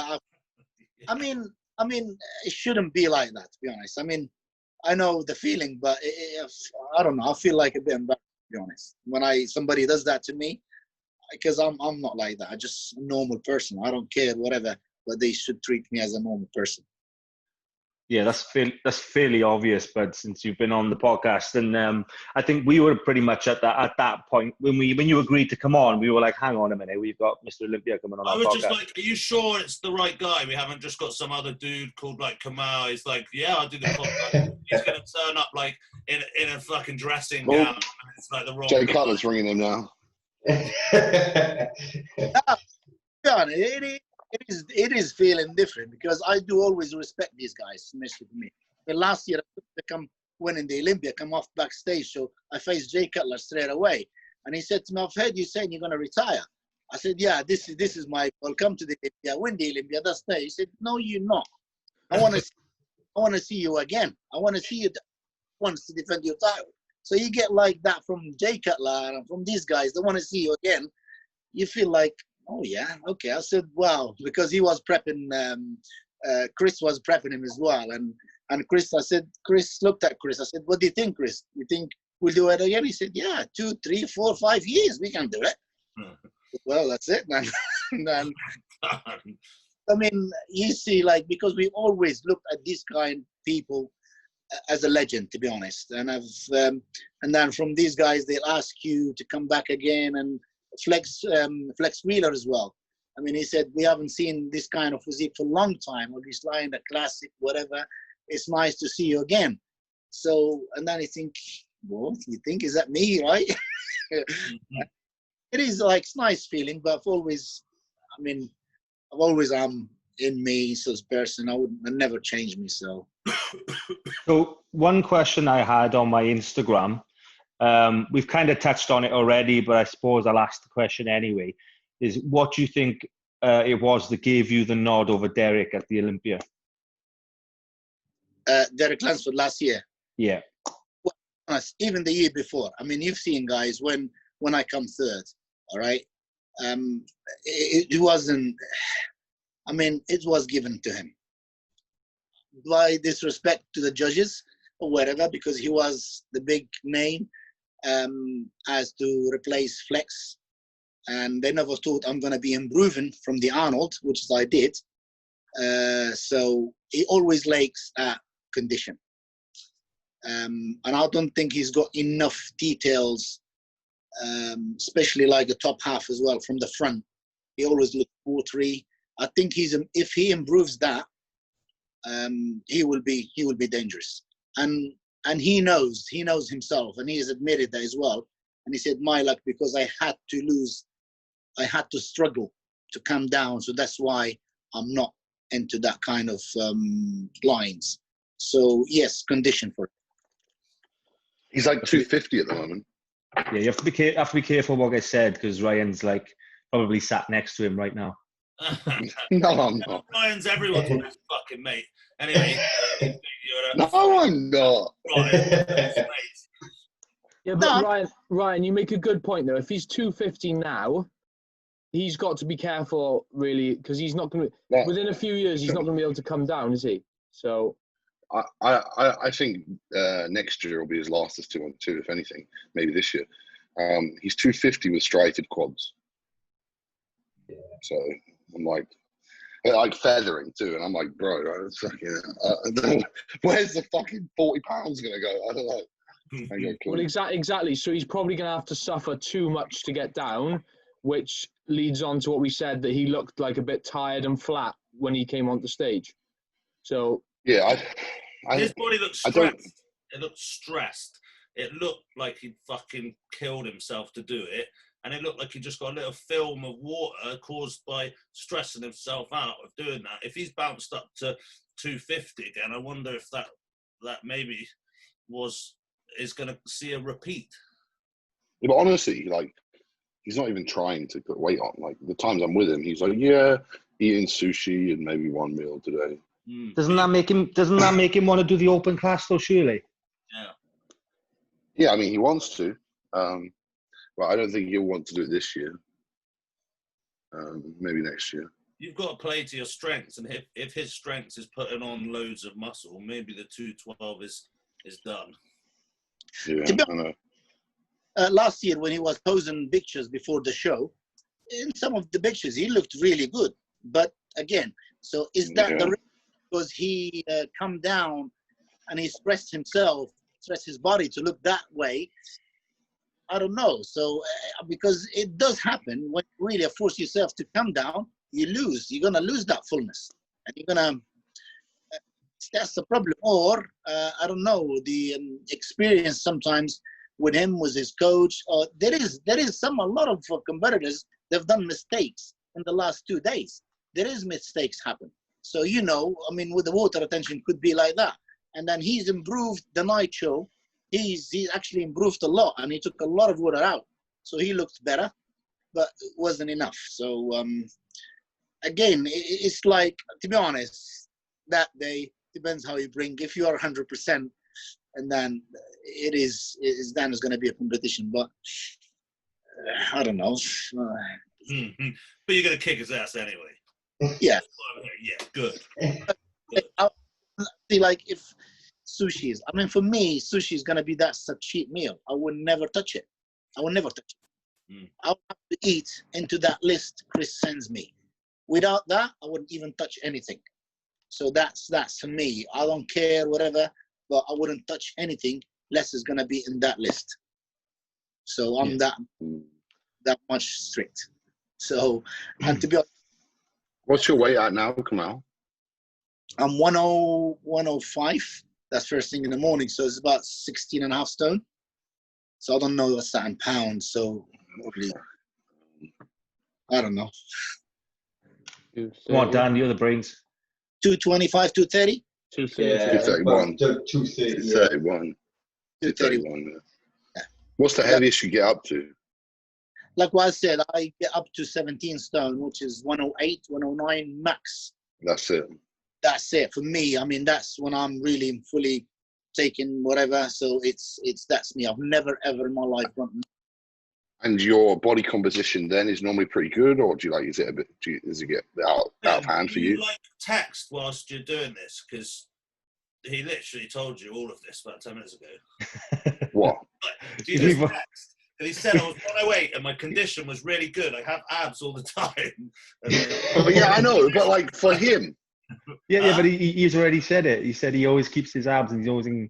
I mean, it shouldn't be like that, to be honest. I mean, I know the feeling, but I don't know. I feel like a bit embarrassed, to be honest, when somebody does that to me, because I'm not like that. I'm just a normal person. I don't care, whatever, but they should treat me as a normal person. Yeah, that's fairly obvious, but since you've been on the podcast, and I think we were pretty much at that point when you agreed to come on, we were like, hang on a minute, we've got Mr. Olympia coming on our podcast. I was just like, are you sure it's the right guy? We haven't just got some other dude called like Kamal. He's like, yeah, I'll do the podcast. He's gonna turn up like in a fucking dressing gown. And it's like the wrong. Jay Cutler's ringing him now. It is feeling different, because I do always respect these guys, especially me. But last year, I come winning the Olympia, come off backstage, so I faced Jay Cutler straight away, and he said to me, "I've heard you saying you're going to retire." I said, "Yeah, this is my welcome to the Olympia, win the Olympia. That's there." He said, "No, you're not. I want to see you again. I want to see you once to defend your title." So you get like that from Jay Cutler and from these guys. They want to see you again. You feel like, oh yeah, okay. I said, wow, because he was prepping, Chris was prepping him as well. And Chris looked at Chris. I said, what do you think, Chris? You think we'll do it again? He said, yeah, 2, 3, 4, 5 years, we can do it. Well, that's it. And I mean, you see, like, because we always looked at these kind of people as a legend, to be honest. And and then from these guys, they'll ask you to come back again. And Flex Wheeler as well. I mean, he said, we haven't seen this kind of physique for a long time, or this line, the classic, whatever. It's nice to see you again. So, and then you think, well, you think, is that me, right? Mm-hmm. It is like, it's nice feeling, but I've always in me, so this person, I never change me, so. So one question I had on my Instagram, we've kind of touched on it already, but I suppose I'll ask the question anyway, is what do you think it was that gave you the nod over Derek at the Olympia? Derek Lansford last year? Yeah. Well, even the year before. I mean, you've seen guys when I come third, all right? It wasn't, I mean, it was given to him. By disrespect to the judges or whatever, because he was the big name, as to replace Flex, and they never thought I'm going to be improving from the Arnold, which I did. So he always likes condition, and I don't think he's got enough details, especially like the top half as well from the front. He always looks 4-3. I think if he improves that, he will be dangerous. And he knows himself, and he has admitted that as well. And he said, my luck, because I had to struggle to come down. So that's why I'm not into that kind of lines. So yes, condition for it. He's like 250 at the moment. Yeah, you have to be careful what gets said, because Ryan's like probably sat next to him right now. No, I'm not. Ryan's everyone's fucking mate. Anyway, no, I'm not. Yeah, but Ryan, you make a good point though. If he's 250 now, he's got to be careful, really, because he's not going to. Within a few years, he's not going to be able to come down, is he? So, I think next year will be his last as 2-on-2, if anything. Maybe this year. He's 250 with striated quads. So I'm like feathering too, and I'm like, bro, it's fucking, where's the fucking 40 pounds gonna go? I don't know. Well, exactly. So he's probably going to have to suffer too much to get down, which leads on to what we said, that he looked like a bit tired and flat when he came onto stage. So yeah, his body looked stressed. It looked stressed. It looked like he'd fucking killed himself to do it, and it looked like he just got a little film of water caused by stressing himself out of doing that. If he's bounced up to 250 again, I wonder if that maybe is going to see a repeat. Yeah, but honestly, like, he's not even trying to put weight on. Like, the times I'm with him, he's like, yeah, eating sushi and maybe one meal today. Doesn't that make him want to do the open class though, surely? Yeah. Yeah, I mean, he wants to. But I don't think he'll want to do it this year. Maybe next year. You've got to play to your strengths, and if his strengths is putting on loads of muscle, maybe the 212 is done. Yeah, I know. Last year when he was posing pictures before the show, in some of the pictures he looked really good. But again, so is that the reason because he come down and he stressed his body to look that way? I don't know. So because it does happen when you really force yourself to come down, you're gonna lose that fullness, and you're gonna. That's the problem. Or I don't know, the experience sometimes with him, with his coach. There is a lot of competitors. They've done mistakes in the last 2 days. There is mistakes happen. So I mean, with the water retention could be like that. And then he's improved the night show. He's actually improved a lot, and he took a lot of water out. So he looked better, but it wasn't enough. So again, it's like, to be honest, that day depends how you bring. If you are 100%, and then then it's going to be a competition. But I don't know. But you're going to kick his ass anyway. Yeah. Yeah, good. See, like if sushi is, I mean, for me, sushi is going to be that's a cheap meal. I would never touch it. I would never touch it. I'll have to eat into that list Chris sends me. Without that, I wouldn't even touch anything. So that's for me. I don't care, whatever, but I wouldn't touch anything unless it's going to be in that list. So I'm that much strict. So, and to be honest, what's your weight at now, Kamal? I'm 105. That's first thing in the morning. So it's about 16 and a half stone. So I don't know what's that in pounds. So I don't know. Come on, Dan, you're the brains. 225, 230? 231. 231. 231. Yeah. What's the heaviest you get up to? Like what I said, I get up to 17 stone, which is 108, 109 max. That's it. That's it for me. I mean, that's when I'm really fully taking whatever. So that's me. I've never ever in my life run. And your body composition then is normally pretty good, or do you like? Does it get out of hand for you? Like text whilst you're doing this, because he literally told you all of this about 10 minutes ago. What? Do you just text? And he said I was 108 and my condition was really good. I have abs all the time. Yeah, I know, but like for him. Yeah, but he's already said it. He said he always keeps his abs and he's always in.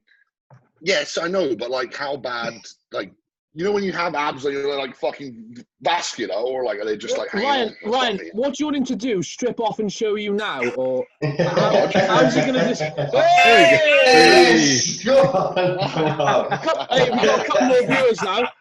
Yes, I know, but like how bad, like, when you have abs, like, you're like fucking vascular, or like are they just like Ryan, what do you want him to do? Strip off and show you now, or how's he gonna just? Hey! We got a couple more viewers now.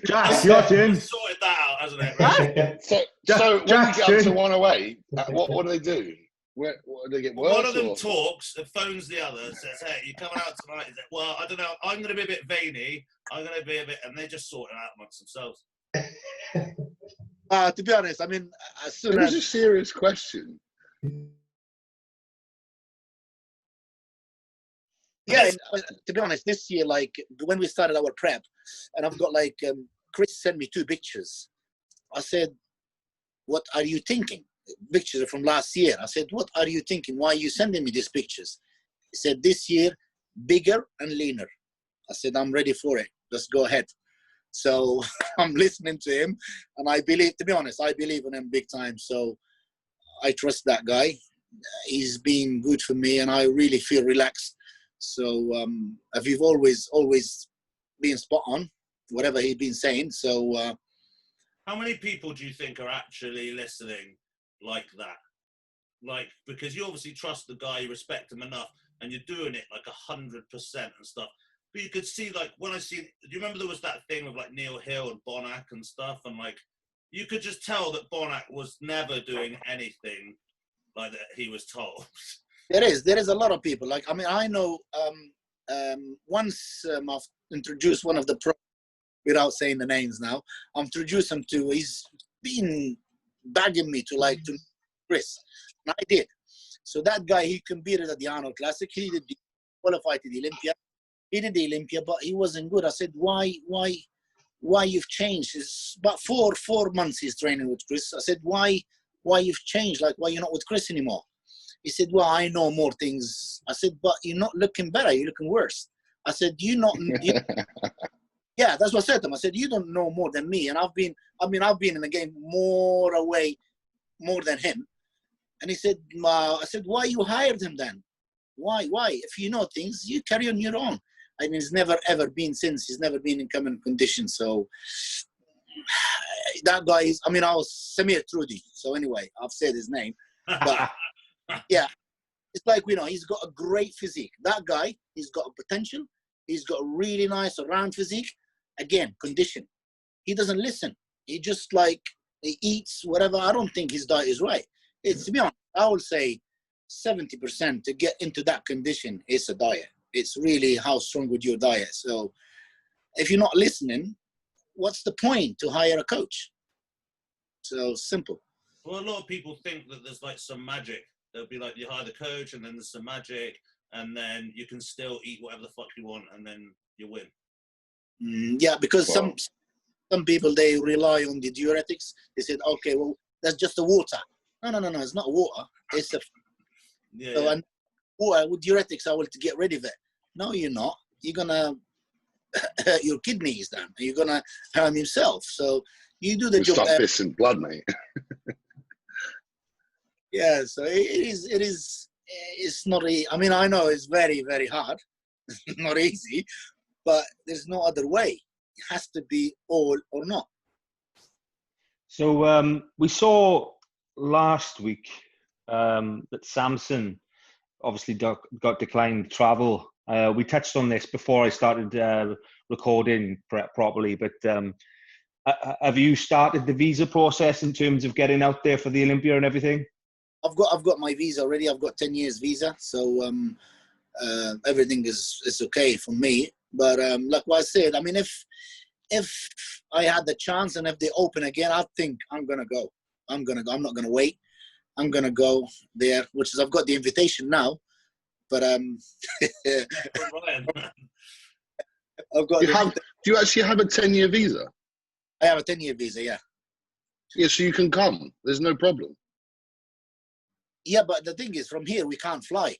Jack, your turn. Sorted that out, hasn't it? So when you get up to 108, what do they do? What do they get worse? One of them talks and phones the other and says, "Hey, you coming out tonight?" He's like, "Well, I don't know. I'm going to be a bit veiny. I'm going to be a bit," and they just sort it out amongst themselves. To be honest, I mean, as soon it was as a serious question. Yeah, to be honest, this year, like when we started our prep, and I've got like Chris sent me 2 pictures. I said, "What are you thinking?" Pictures from last year. I said, "What are you thinking? Why are you sending me these pictures?" He said, "This year, bigger and leaner." I said, "I'm ready for it. Let's go ahead." So I'm listening to him, and I believe, to be honest, I believe in him big time. So I trust that guy. He's been good for me, and I really feel relaxed. So you've always been spot on, whatever he's been saying. So how many people do you think are actually listening like that? Like, because you obviously trust the guy, you respect him enough, and you're doing it like 100% and stuff. But you could see, like, when I see, do you remember there was that thing with like Neil Hill and Bonac and stuff, and like, you could just tell that Bonac was never doing anything like that he was told. There is a lot of people. Like, I mean, I know once I've introduced one of the pro, without saying the names now, I'm introducing him to, he's been begging me to Chris. And I did. So that guy, he competed at the Arnold Classic. He did qualified to the Olympia. He did the Olympia, but he wasn't good. I said, why you've changed? It's about four months he's training with Chris. I said, why you've changed? Like, why you're not with Chris anymore? He said, well, I know more things. I said, but you're not looking better. You're looking worse. I said, yeah, that's what I said to him. I said, you don't know more than me. And I've been in the game more than him. And he said, I said, why you hired him then? Why? If you know things, you carry on your own. I mean, he's never, ever been since. He's never been in common condition. So that guy is, I mean, I was Samir Trudi. So anyway, I've said his name. But yeah, it's like, he's got a great physique. That guy, he's got a potential. He's got a really nice round physique. Again, condition. He doesn't listen. He just he eats whatever. I don't think his diet is right. It's, to be honest, I would say 70% to get into that condition is a diet. It's really how strong with your diet. So if you're not listening, what's the point to hire a coach? So simple. Well, a lot of people think that there's like some magic. They'll be like, you hire the coach and then there's some magic and then you can still eat whatever the fuck you want and then you win. Yeah, because some people, they rely on the diuretics. They said, okay, well, that's just the water. No, it's not water. It's a... Yeah. So, and water with diuretics, I will to get rid of it. No, you're not. You're going to hurt your kidneys then. You're going to harm yourself. So you do the job. Start pissing blood, mate. Yeah, so it's not, I mean, I know it's very, very hard. Not easy, but there's no other way. It has to be all or not. So we saw last week that Samson obviously got declined travel. We touched on this before I started recording properly, but have you started the visa process in terms of getting out there for the Olympia and everything? I've got my visa already. I've got 10 years visa, so everything is okay for me. But like what I said, I mean, if I had the chance and if they open again, I think I'm gonna go. I'm not gonna wait. I'm gonna go there, which is I've got the invitation now. But I've got. Do you actually have a 10-year visa? I have a 10-year visa, yeah. Yeah, so you can come. There's no problem. Yeah, but the thing is, from here we can't fly.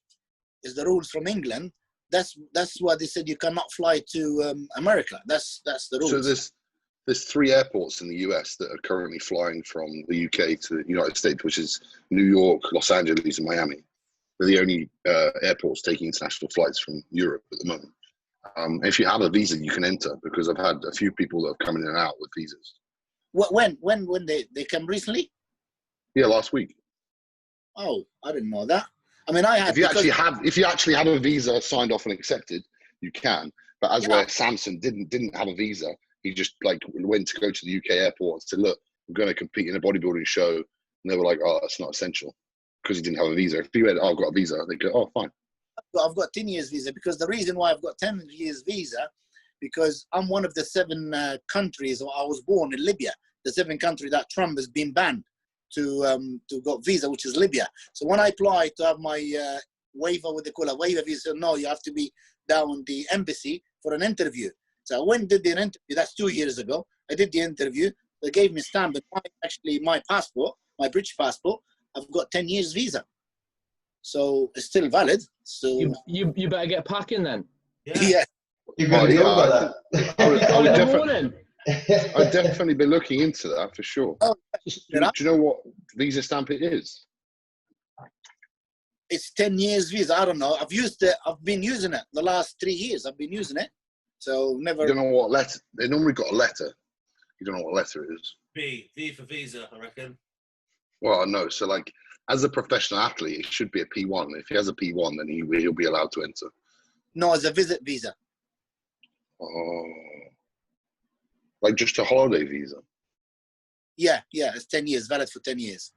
It's the rules from England. That's why they said you cannot fly to America. That's the rules. So there's 3 airports in the US that are currently flying from the UK to the United States, which is New York, Los Angeles, and Miami. They're the only airports taking international flights from Europe at the moment. If you have a visa, you can enter, because I've had a few people that have come in and out with visas. When they came recently? Yeah, last week. Oh, I didn't know that. I mean, I had. If you actually have a visa signed off and accepted, you can. But as where Samson didn't have a visa, he just went to go to the UK airport and said, "Look, I'm going to compete in a bodybuilding show," and they were like, "Oh, that's not essential," because he didn't have a visa. If he had, "Oh, I've got a visa," they go, "Oh, fine." I've got 10 years visa, because the reason why I've got 10 years visa, because I'm one of the 7 countries. I was born in Libya, the 7 country that Trump has been banned to got visa, which is Libya. So when I applied to have my waiver, what they call a waiver visa, no, you have to be down the embassy for an interview. So I went and did the interview. That's 2 years ago. I did the interview. They gave me a stamp, but my passport, my British passport, I've got 10 years visa. So it's still valid. So you better get packing then. Yeah. You're going to go about that. I would in the definitely. morning. I've definitely been looking into that for sure. Oh, Do you know what visa stamp it is? it's 10 years visa. I don't know. I've used it. I've been using it the last 3 years. I've been using it. So never. You don't know what letter? They normally got a letter. You don't know what letter it is. V for visa, I reckon. Well, no. So like, as a professional athlete, it should be a P1. If he has a P1, then he'll be allowed to enter. No, it's a visit visa. Oh, like just a holiday visa. Yeah, it's 10 years, valid for 10 years.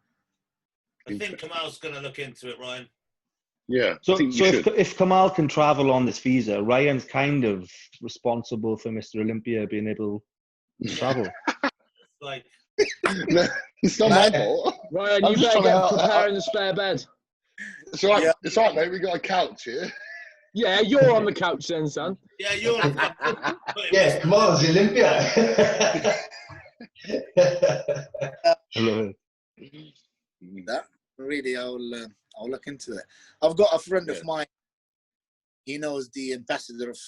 I think Kamal's going to look into it, Ryan. Yeah. So if Kamal can travel on this visa, Ryan's kind of responsible for Mr. Olympia being able to travel. Like, No, it's not my fault. Ryan, I'm you just better trying get to preparing the spare bed. It's all right. Yeah. It's all right, mate. We got a couch here. Yeah, you're on the couch then, son. yeah, you're. Yeah, come on, it's Olympia. I love it. That really, I'll look into it. I've got a friend of mine. He knows the ambassador of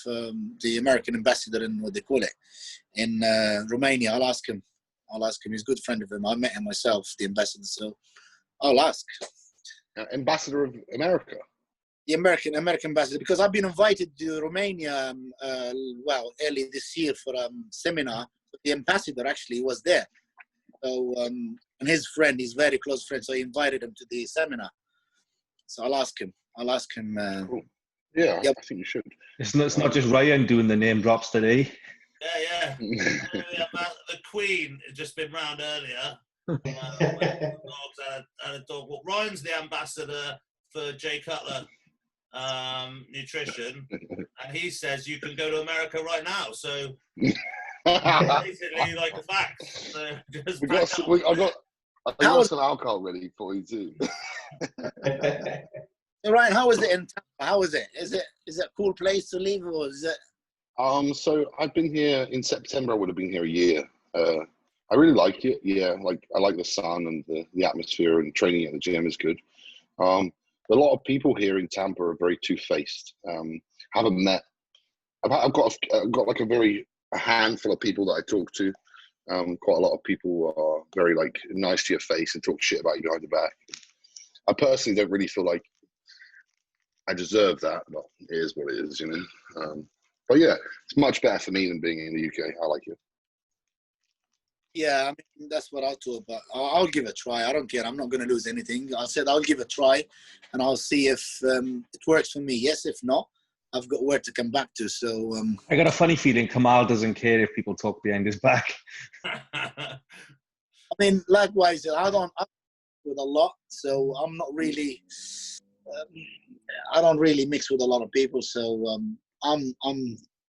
the American ambassador in what they call it in Romania. I'll ask him. He's a good friend of him. I met him myself, the ambassador. So I'll ask. Ambassador of America. The American ambassador, because I've been invited to Romania, early this year for a seminar. The ambassador actually was there. So, and his friend, his very close friend, so he invited him to the seminar. So I'll ask him. Cool. Yeah, Yep. I think you should. It's not just Ryan doing the name drops today. Yeah. The Queen had just been round earlier. Dogs and a dog walk. Ryan's the ambassador for Jay Cutler Nutrition, and he says you can go to America right now. So basically, like a fact. So just I got some alcohol ready for you too. Hey, Ryan, how is it in Tampa? How is it? Is it a cool place to live, or is it? So I've been here in September. I would have been here a year. I really like it. Yeah, like I like the sun and the atmosphere, and training at the gym is good. A lot of people here in Tampa are very two-faced. Haven't met. I've got like a handful of people that I talk to. Quite a lot of people are very like nice to your face and talk shit about you behind your back. I personally don't really feel like I deserve that, but it is what it is, you know. But yeah, it's much better for me than being in the UK. I like it. Yeah, I mean, that's what I'll do, but I'll give it a try. I don't care. I'm not going to lose anything. I said I'll give it a try, and I'll see if it works for me. Yes, if not, I've got where to come back to. So I got a funny feeling Kamal doesn't care if people talk behind his back. I mean, likewise, I don't with a lot, so I'm not really. I don't really mix with a lot of people, so I'm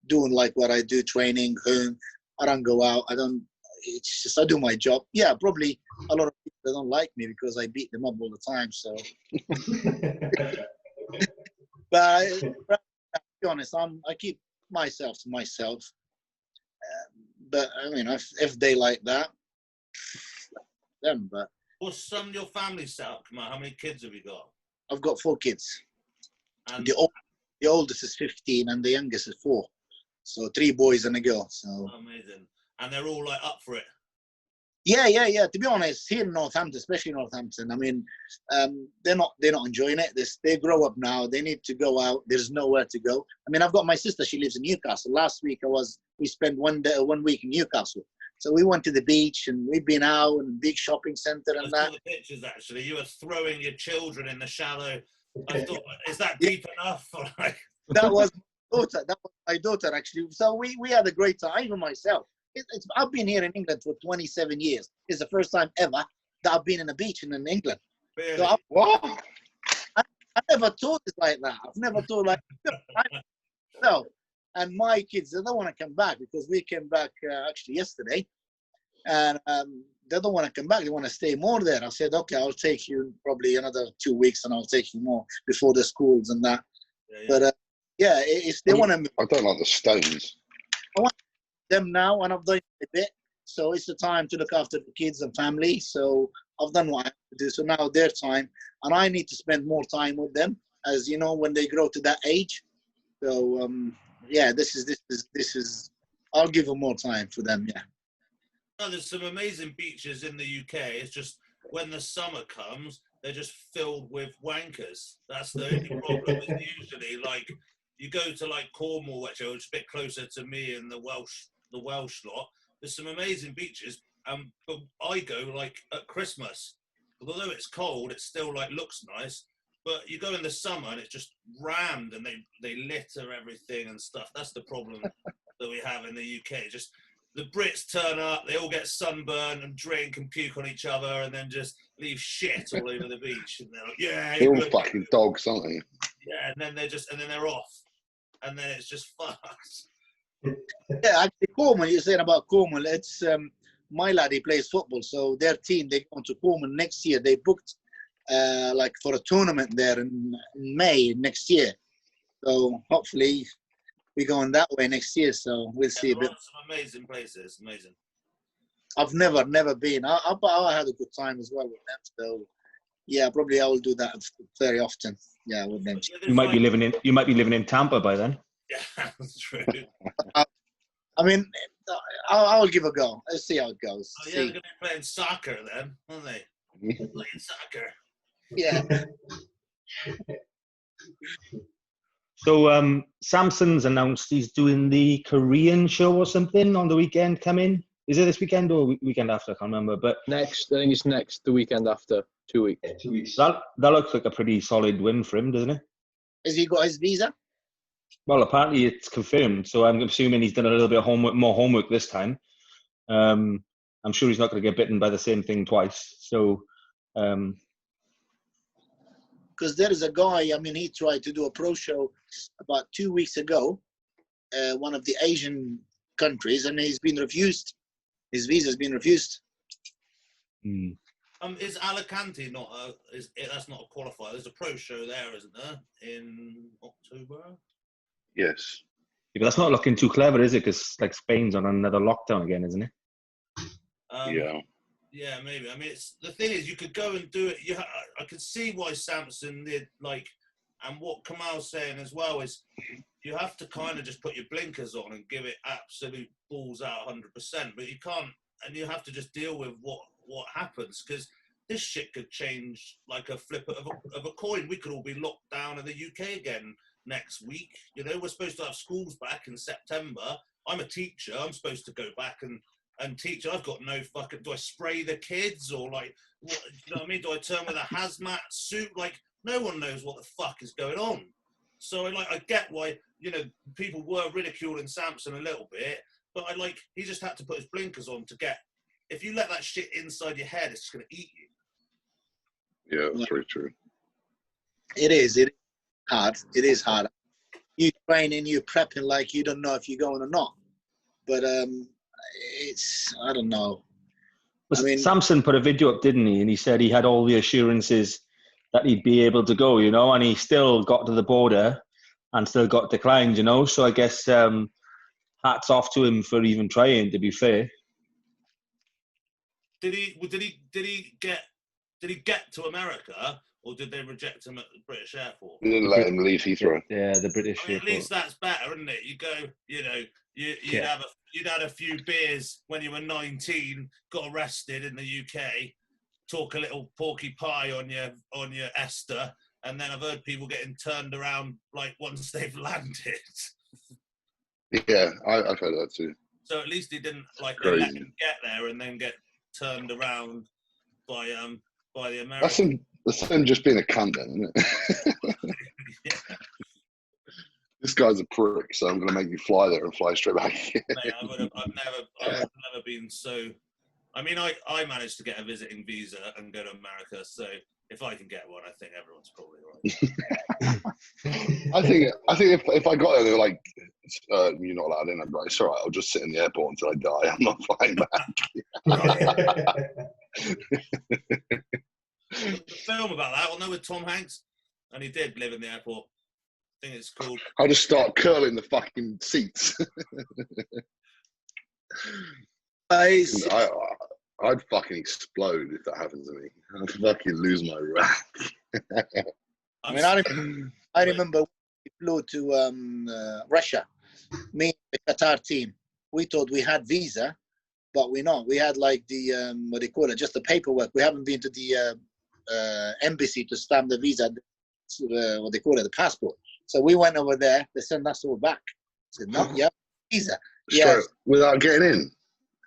doing like what I do, training, home. I don't go out. It's just I do my job. Yeah, probably a lot of people don't like me because I beat them up all the time. So, but to be honest, I keep myself to myself. But I mean, if they like that, them. But what's some of your family set up? Come on, how many kids have you got? I've got 4 kids. And The oldest is 15 and the youngest is 4. So 3 boys and a girl. So amazing. And they're all like up for it. Yeah. To be honest, here in Northampton, especially Northampton, I mean, they're not enjoying it. They grow up now. They need to go out. There's nowhere to go. I mean, I've got my sister. She lives in Newcastle. Last week we spent 1 week in Newcastle. So we went to the beach and we've been out in a big shopping centre and that. I saw the pictures actually. You were throwing your children in the shallow. I thought, is that deep enough? Or like... That was my daughter actually. So we had a great time. Even myself. I've been here in England for 27 years. It's the first time ever that I've been in a beach in England. Really? So I never thought it like that. I've never thought like so. And my kids, they don't want to come back because we came back actually yesterday, and they don't want to come back. They want to stay more there. I said, okay, I'll take you probably another 2 weeks, and I'll take you more before the schools and that. Yeah. But if they want to, I don't like the stones. I want them now, and I've done a bit. So it's the time to look after the kids and family. So I've done what I have to do. So now their time, and I need to spend more time with them, as you know, when they grow to that age. So. Yeah, this is. I'll give them more time for them. Yeah. No, there's some amazing beaches in the UK. It's just when the summer comes, they're just filled with wankers. That's the only problem. Is usually like you go to like Cornwall, which is a bit closer to me and the Welsh lot. There's some amazing beaches, but I go like at Christmas. Although it's cold, it still like looks nice. But you go in the summer and it's just rammed, and they litter everything and stuff. That's the problem that we have in the UK. Just the Brits turn up, they all get sunburned and drink and puke on each other, and then just leave shit all over the beach. And they're like, yeah, They're all fucking dogs, aren't they? yeah, and then they're off, and then it's just fucked. Yeah, actually, Cornwall, you're saying about Cornwall, it's my lad, he plays football, so their team, they go to Cornwall next year. They booked like for a tournament there in May next year. So hopefully we're going that way next year, so we'll see a bit. Some amazing places, amazing. I've never been. I had a good time as well with them, so yeah, probably I will do that very often. Yeah, with them. You might be living in Tampa by then. Yeah, that's true. I mean, I'll give a go. Let's see how it goes. Oh, yeah, they're going to be playing soccer then, aren't they? Playing soccer. Yeah. So Samson's announced he's doing the Korean show or something on the weekend coming. Is it this weekend or weekend after? I can't remember. But I think it's next, the weekend after, 2 weeks. Yeah, 2 weeks. that looks like a pretty solid win for him, doesn't it? Has he got his visa? Well, apparently it's confirmed, so I'm assuming he's done a little bit of more homework this time. I'm sure he's not going to get bitten by the same thing twice. So, because there is a guy, I mean, he tried to do a pro show about 2 weeks ago, one of the Asian countries, and he's been refused. His visa's been refused. Is Alicante not that's not a qualifier? There's a pro show there, isn't there, in October? Yes. yeah, but that's not looking too clever, is it? Because like Spain's on another lockdown again, isn't it? Yeah. Yeah, maybe. I mean, the thing is, you could go and do it. I could see why Samson did, like, and what Kamal's saying as well is you have to kind of just put your blinkers on and give it absolute balls out 100%. But you can't, and you have to just deal with what happens, because this shit could change like a flip of a coin. We could all be locked down in the UK again next week. You know, we're supposed to have schools back in September. I'm a teacher. I'm supposed to go back and teach. I've got no fucking, do I spray the kids or like, what, you know what I mean? Do I turn with a hazmat suit? Like, no one knows what the fuck is going on. So I get why, you know, people were ridiculing Samson a little bit, but he just had to put his blinkers on to get, if you let that shit inside your head, it's just going to eat you. Yeah, that's very true. It is hard. It is hard. You training, you prepping like you don't know if you're going or not. But it's, I don't know. But I mean, Samson put a video up, didn't he? And he said he had all the assurances that he'd be able to go, you know, and he still got to the border and still got declined, you know. So I guess hats off to him for even trying, to be fair. Did he get to America, or did they reject him at the British airport? They didn't let him leave Heathrow. Yeah, the British I mean, at least that's better, isn't it? You go, you know, you'd had a few beers when you were 19, got arrested in the UK, talk a little porky pie on your Esther, and then I've heard people getting turned around like once they've landed. Yeah, I've heard that too. So at least he didn't let him get there and then get turned around by the Americans. That's him just being a cunt then, isn't it? Yeah. This guy's a prick, so I'm going to make you fly there and fly straight back here. Mate, I've never been so. I mean, I managed to get a visiting visa and go to America, so if I can get one, I think everyone's probably right. I think if I got there, they were like, "You're not allowed in." I'd be like, "It's all right. I'll just sit in the airport until I die. I'm not flying back." There's a film about that, wasn't there, with Tom Hanks, and he did live in the airport. I think it's called. I'll just start curling the fucking seats. I'd fucking explode if that happened to me. I'd fucking lose my rack. I remember we flew to Russia. Me and the Qatar team. We thought we had visa. but we had like the what they call it, just the paperwork. We haven't been to the embassy to stamp the visa, what they call it, the passport. So we went over there. They sent us all back. I said, no, yeah, visa. Straight, Yes. without getting in?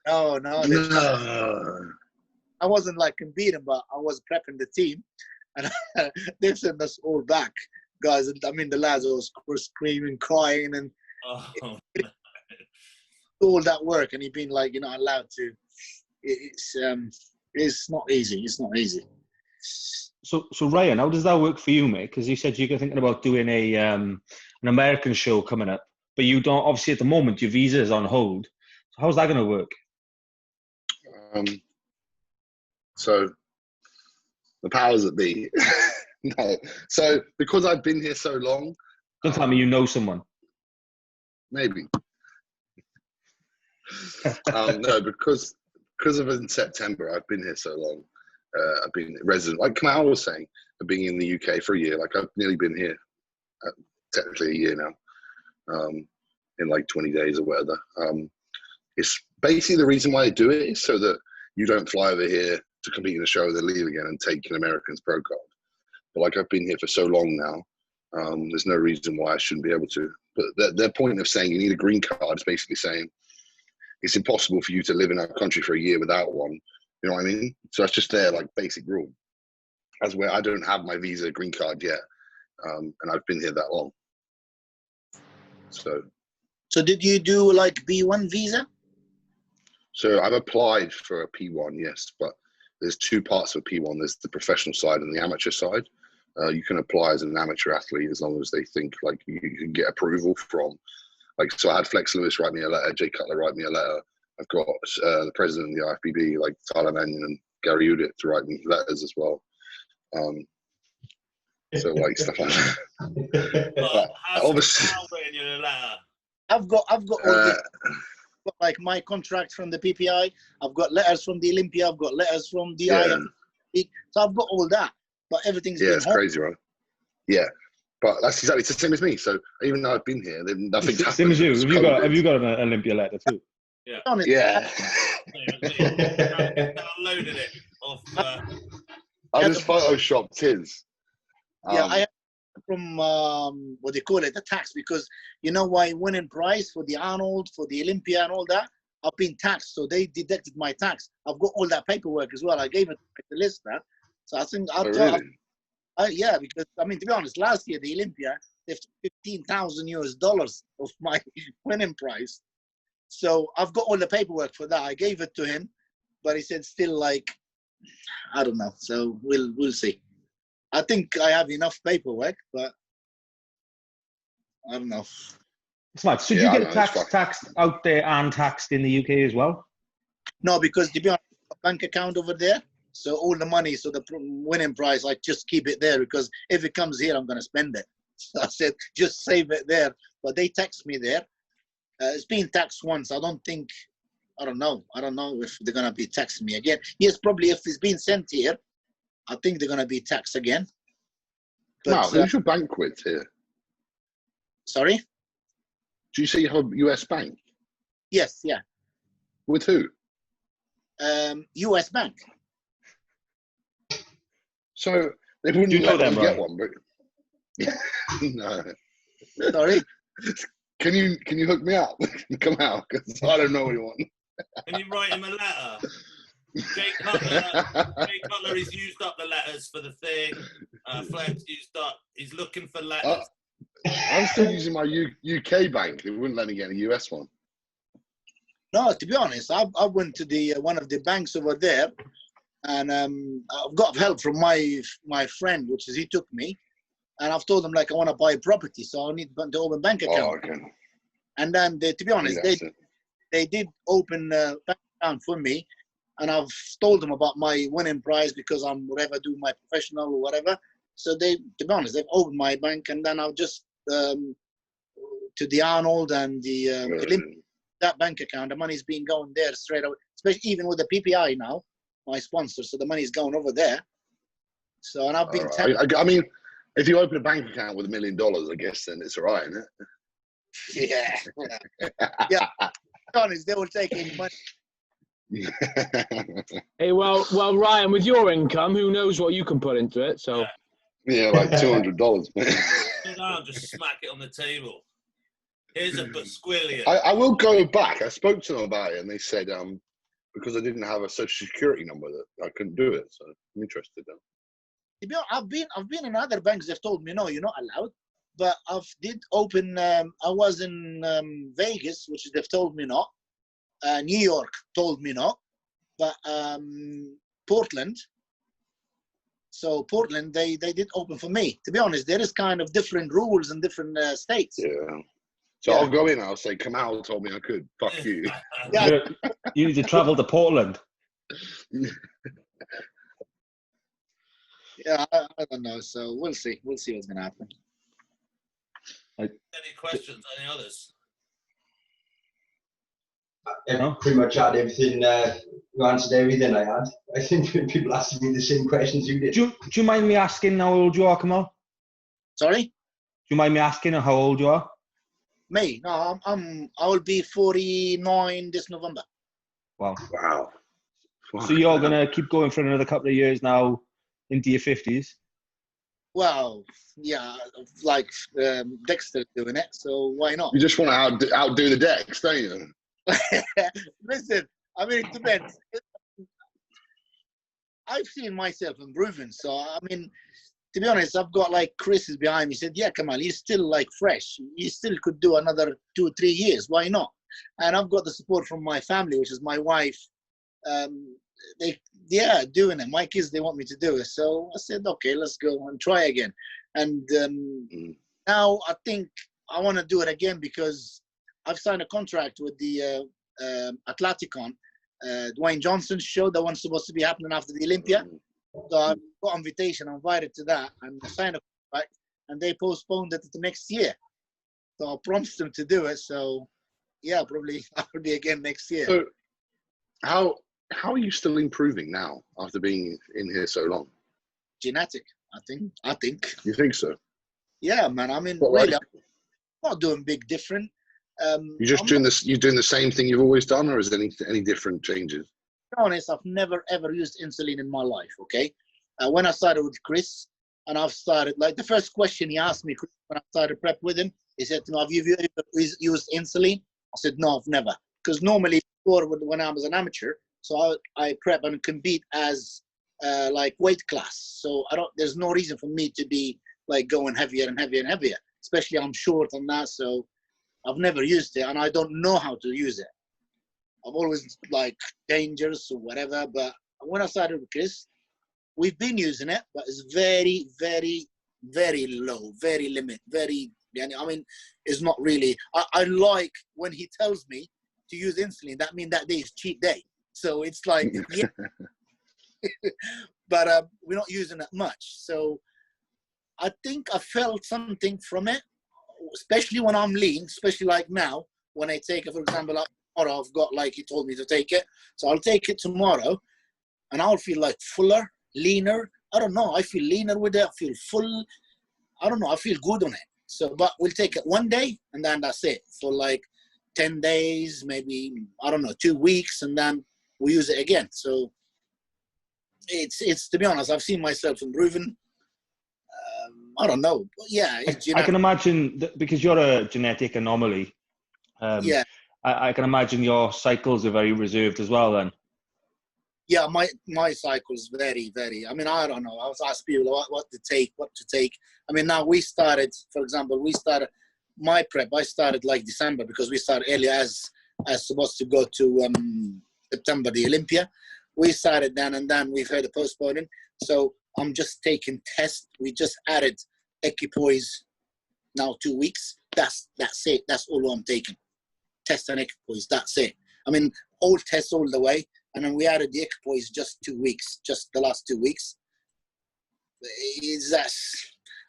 No. No. I wasn't like competing, but I was prepping the team, and they sent us all back, guys. I mean, the lads were screaming, crying, and all that work, and you've been like, you're not allowed to. It's not easy. It's not easy. So Ryan, how does that work for you, mate? Because you said you're thinking about doing an American show coming up, but you don't. Obviously, at the moment, your visa is on hold. So how's that going to work? So the powers that be. No. So because I've been here so long. Don't tell me you know someone. Maybe. No, because of in September, I've been here so long. I've been resident, like Kamal was saying, of being in the UK for a year. Like I've nearly been here, technically a year now, in like 20 days or whatever. It's basically the reason why I do it is so that you don't fly over here to compete in a show, then leave again and take an American's pro card. But like I've been here for so long now, there's no reason why I shouldn't be able to. But their point of saying you need a green card is basically saying it's impossible for you to live in our country for a year without one. You know what I mean? So that's just their like basic rule. As where I don't have my visa green card yet, and I've been here that long. So did you do like B1 visa? So I've applied for a P1, yes, but there's two parts of a P1. There's the professional side and the amateur side. You can apply as an amateur athlete as long as they think like you can get approval from. Like, so I had Flex Lewis write me a letter, Jay Cutler write me a letter. I've got the president of the IFBB, like Tyler Mannion and Gary Udit, to write me letters as well. So like stuff like that. But obviously, I've got all this. Like my contract from the PPI, I've got letters from the Olympia, I've got letters from the IFBB, so I've got all that. But everything's it's crazy, right? Yeah, but that's exactly it's the same as me. So even though I've been here, nothing's happened. Same as you. Have you got an Olympia letter too? Yeah. Yeah. Downloaded it off. I just photoshopped his. Yeah, I from what they call it, the tax, because you know why winning prize for the Arnold, for the Olympia and all that, I've been taxed, so they deducted my tax. I've got all that paperwork as well. I gave it to the listener, so I think yeah, because I mean, to be honest, last year the Olympia they took $15,000 of my winning prize. So I've got all the paperwork for that. I gave it to him, but he said still like, I don't know. So we'll see. I think I have enough paperwork, but I don't know. Smart. So you get taxed out there and taxed in the UK as well? No, because to be honest, a bank account over there. So all the money, so the winning prize, I just keep it there because if it comes here, I'm going to spend it. So I said, just save it there. But they tax me there. It's been taxed once. I don't know if they're going to be taxing me again. Yes, probably if it's been sent here, I think they're going to be taxed again. But, wow, who's your bank with here? Sorry? Do you say you have a US bank? Yes, yeah. With who? US bank. So they wouldn't you know let them, me right? get one, but no. Sorry. Can you hook me up? Come out, because I don't know anyone. Can you write him a letter? Jay Cutler has used up the letters for the thing. Flex used up. He's looking for letters. I'm still using my UK bank. They wouldn't let me get a US one. No, to be honest, I went to the one of the banks over there, and I've got help from my friend, which is he took me, and I've told them like I want to buy a property, so I need to open a bank account. Oh, okay. And then to be honest, they did open a bank account for me. And I've told them about my winning prize because I'm whatever, do my professional or whatever. So to be honest, they've opened my bank, and then I'll just to the Arnold and the Olympia, that bank account. The money's been going there straight away, especially even with the PPI now, my sponsor. So the money's going over there. So and I've been. I mean, if you open a bank account with $1 million, I guess then it's all right, isn't it? Yeah. Yeah. To be honest, they were taking money. Hey, well, Ryan, with your income, who knows what you can put into it? So. Yeah, like $200, man. Sit down, just smack it on the table. Here's a squillion. I will go back. I spoke to them about it, and they said because I didn't have a social security number that I couldn't do it. So I'm interested now. I've been in other banks. They've told me no, you're not allowed. But I did open. I was in Vegas, which they've told me no. New York told me no, but Portland. So Portland, they did open for me. To be honest, there is kind of different rules in different states. Yeah. So I'll go in. I'll say, Kamal told me I could. Fuck you. Yeah. You need to travel to Portland. Yeah, I don't know. So we'll see. We'll see what's gonna happen. Any questions? Any others? Pretty much had everything. You answered everything I had. I think people asking me the same questions you did. Do you mind me asking how old you are, Kamal? Sorry? Do you mind me asking how old you are? Me? No, I will be 49 this November. Wow. Wow. So you're gonna keep going for another couple of years now into your 50s? Well, yeah, like Dexter's doing it, so why not? You just want to outdo the Dex, don't you? Listen, I mean, it depends. I've seen myself improving, so I mean, to be honest, I've got like Chris is behind me. He said, "Yeah, Kamal, you're still like fresh. You still could do another 2 or 3 years. Why not?" And I've got the support from my family, which is my wife. Doing it. My kids, they want me to do it. So I said, okay, let's go and try again. And now I think I want to do it again because I've signed a contract with the Atleticon, Dwayne Johnson's show, the one's supposed to be happening after the Olympia. So I got an invitation, I'm invited to that, and I signed a contract, and they postponed it to the next year. So I promised them to do it. So yeah, probably I will be again next year. So how are you still improving now after being in here so long? Genetic, I think. You think so? Yeah, man. I mean, What, really, like, I'm not doing big different. you're just doing this. You're doing the same thing you've always done, or is there any different changes? To be honest, I've never ever used insulin in my life. Okay, when I started with Chris, and I've started like the first question he asked me when I started prep with him, he said, "No, have you ever used insulin?" I said, "No, I've never." Because normally before, when I was an amateur, so I prep and compete as like weight class. So there's no reason for me to be like going heavier and heavier and heavier. Especially I'm short on that, so I've never used it, and I don't know how to use it. I've always like dangerous or whatever. But when I started with Chris, we've been using it, but it's very, very, very low, very limit, very. I mean, it's not really. I like when he tells me to use insulin. That means that day is cheat day. So it's like, yeah. But we're not using it much. So I think I felt something from it, especially when I'm lean, especially like now when I take it, for example, like tomorrow I've got like he told me to take it. So I'll take it tomorrow and I'll feel like fuller, leaner. I don't know. I feel leaner with it. I feel full. I don't know. I feel good on it. So, but we'll take it one day and then that's it for like 10 days, maybe, I don't know, 2 weeks, and then we use it again. So it's to be honest, I've seen myself improving. I don't know. Yeah. I can imagine that because you're a genetic anomaly. Yeah. I can imagine your cycles are very reserved as well then. Yeah, my cycle's very, very, I mean, I don't know. I was asking people what to take. I mean, now we started, for example, my prep, I started like December because we started earlier as supposed to go to September, the Olympia. We started then and then we've had a postponing. So I'm just taking tests. We just added equipoise now 2 weeks. That's it. That's all I'm taking. Test and equipoise, that's it. I mean, all tests all the way. And then we added the equipoise just 2 weeks, just the last 2 weeks.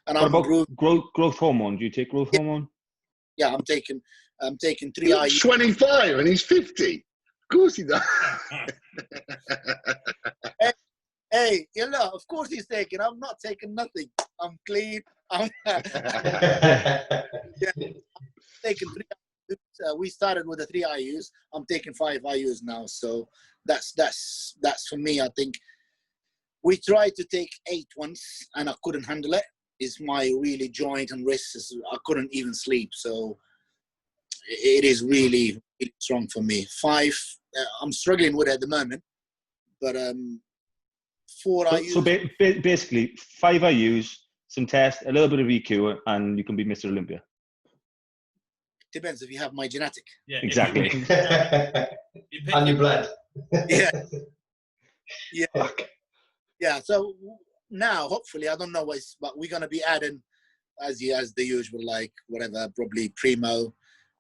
And what about growth hormone? Do you take growth hormone? Yeah, I'm taking 3 IU. 25 and he's 50. Of course he does. Hey, of course he's taking. I'm not taking nothing. I'm clean. I'm taking 3 IU we started with the 3 IUs. I'm taking 5 IUs now. So that's for me. I think we tried to take 8 once, and I couldn't handle it. It's my really joint and wrists. I couldn't even sleep. So it is really, really strong for me. 5, I'm struggling with it at the moment. But 4 IUs. So basically, 5 IUs, some tests, a little bit of EQ, and you can be Mr. Olympia. Depends if you have my genetic. Yeah, Exactly. And your blood. Yeah. Yeah. Fuck. Yeah. So now, hopefully, I don't know but we're gonna be adding, as the usual, like whatever, probably Primo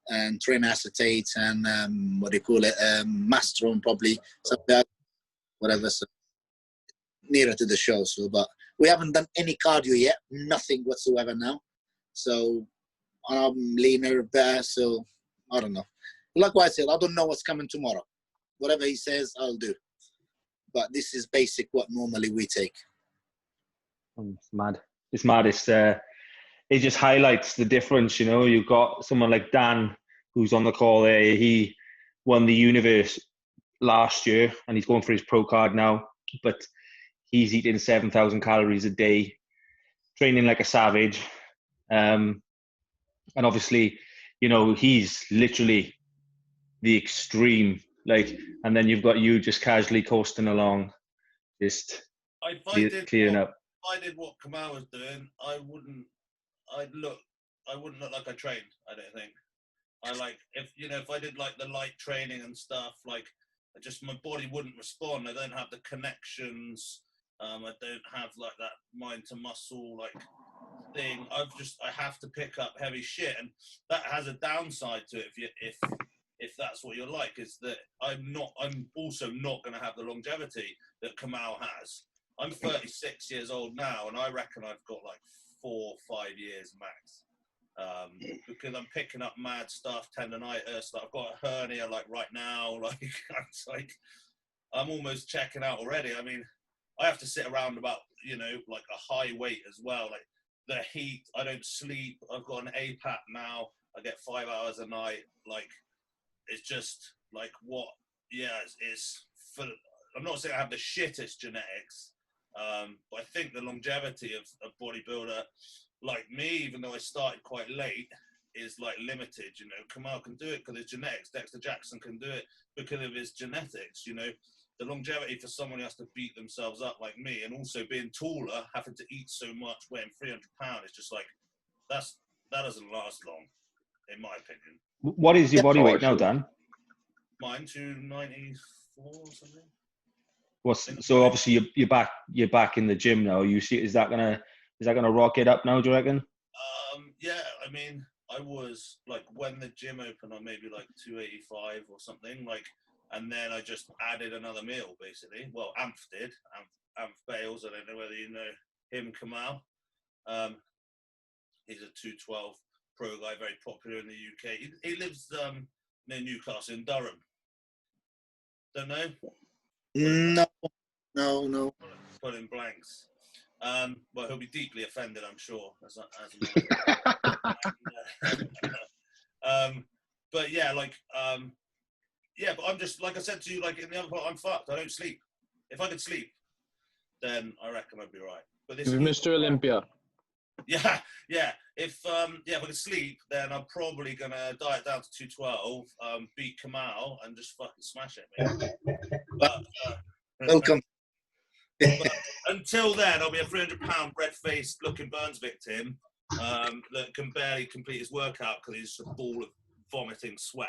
and trim acetate and what do you call it, Mastron, probably something like that, whatever. So nearer to the show. So, but we haven't done any cardio yet, nothing whatsoever now. So I'm leaner, better. So I don't know. Like what I said, I don't know what's coming tomorrow. Whatever he says, I'll do. But this is basic what normally we take. It's mad. It's mad. It just highlights the difference, you know. You've got someone like Dan, who's on the call there. He won the Universe last year, and he's going for his pro card now. But he's eating 7,000 calories a day, training like a savage. And obviously, you know, he's literally the extreme. Like, and then you've got you just casually coasting along, just clearing up. If I did what Kamal was doing, I wouldn't look like I trained. I don't think. If I did like the light training and stuff, like my body wouldn't respond. I don't have the connections. I don't have like that mind to muscle like thing. I have to pick up heavy shit, and that has a downside to it. If that's what you're like, is that I'm also not going to have the longevity that Kamal has. I'm 36 years old now, and I reckon I've got like 4 or 5 years max. Because I'm picking up mad stuff, tendonitis. Like I've got a hernia like right now. Like it's like I'm almost checking out already. I mean, I have to sit around about like a high weight as well. Like the heat, I don't sleep. I've got an APAP now. I get 5 hours a night. Like it's just like what? Yeah, it's for. I'm not saying I have the shittest genetics, but I think the longevity of a bodybuilder like me, even though I started quite late, is like limited. You know, Kamal can do it because of his genetics. Dexter Jackson can do it because of his genetics. You know, the longevity for someone who has to beat themselves up like me, and also being taller, having to eat so much, weighing 300 pounds, it's just like that doesn't last long, in my opinion. What is your body weight now, Dan? Mine 294 or something. So obviously you're back in the gym now. You see, is that gonna rock it up now? Do you reckon? Yeah, I mean, I was like when the gym opened on maybe like 285 or something, like, and then I just added another meal basically. Well, Amph did. Amph Bales. I don't know whether you know him, Kamal. He's a 212 pro guy, very popular in the UK. He lives near Newcastle in Durham. Don't know? No. Put in blanks. Well, he'll be deeply offended, I'm sure. But yeah, like, but I'm just, like I said to you, like in the other part, I'm fucked. I don't sleep. If I could sleep, then I reckon I'd be right. But this You're Mr. Olympia. Yeah. If I could sleep, then I'm probably gonna diet down to 212, beat Kamal, and just fucking smash it, man. But, Welcome. but until then, I'll be a 300-pound red-faced looking Burns victim that can barely complete his workout because he's just a ball of vomiting sweat.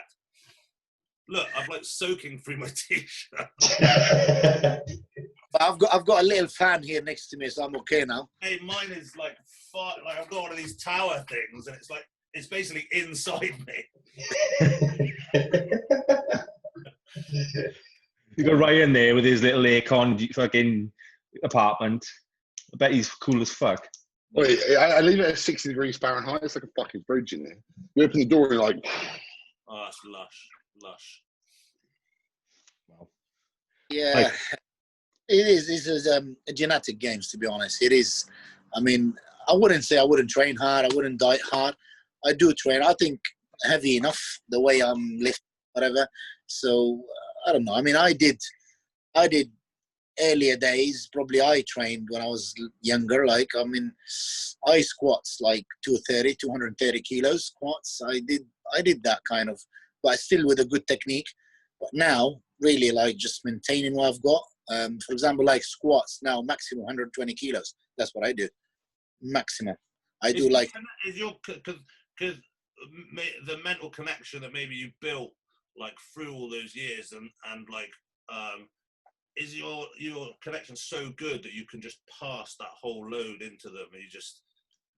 Look, I'm like soaking through my t-shirt. But I've got a little fan here next to me, so I'm okay now. Hey, mine is like I've got one of these tower things, and it's basically inside me. You got Ryan there with his little aircon fucking apartment. I bet he's cool as fuck. Wait, I leave it at 60 degrees Fahrenheit. It's like a fucking fridge in there. You open the door and you're like, oh, that's lush. Wow. Yeah, like, it is. This is a genetic games, to be honest. It is. I mean, I wouldn't say I wouldn't train hard. I wouldn't diet hard. I do train. I think heavy enough the way I'm lifting, whatever. So I don't know. I mean, I did earlier days. Probably I trained when I was younger. Like, I mean, I squats like 230 kilos squats. I did that kind of, but still with a good technique. But now, really, like just maintaining what I've got. For example, like squats now, maximum 120 kilos. That's what I do, maximum. I do like. Is your because the mental connection that maybe you built like through all those years and like is your connection so good that you can just pass that whole load into them and you just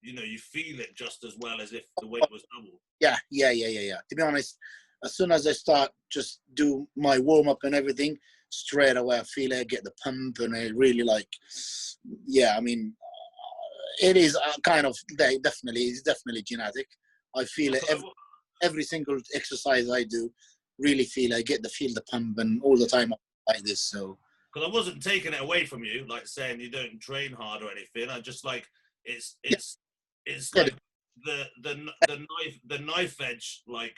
you feel it just as well as if the weight was double? Yeah. To be honest, as soon as I start just do my warm up and everything, straight away I feel it, get the pump, and I really like. Yeah, I mean, it is kind of it's definitely genetic. I feel it every single exercise I do. Really feel I get feel the pump, and all the time like this. So because I wasn't taking it away from you, like saying you don't train hard or anything. I just like it's like the knife edge like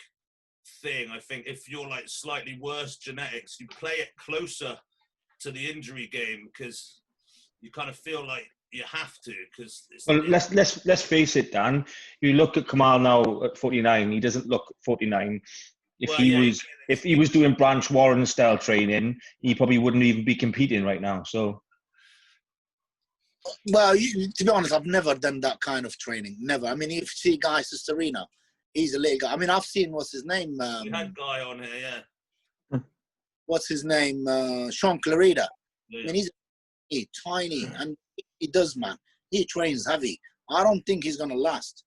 thing. I think if you're like slightly worse genetics, you play it closer to the injury game because you kind of feel like you have to. Because let's face it, Dan. You look at Kamal now at 49. He doesn't look 49. If he was doing Branch Warren style training, he probably wouldn't even be competing right now. So, well, to be honest, I've never done that kind of training. Never. I mean, if you see Guy Sisterina, he's a little guy. I mean, I've seen what's his name. We had Guy on here, yeah. What's his name? Sean Clarida. Yeah. I mean, he's tiny, and he does, man. He trains heavy. I don't think he's gonna last.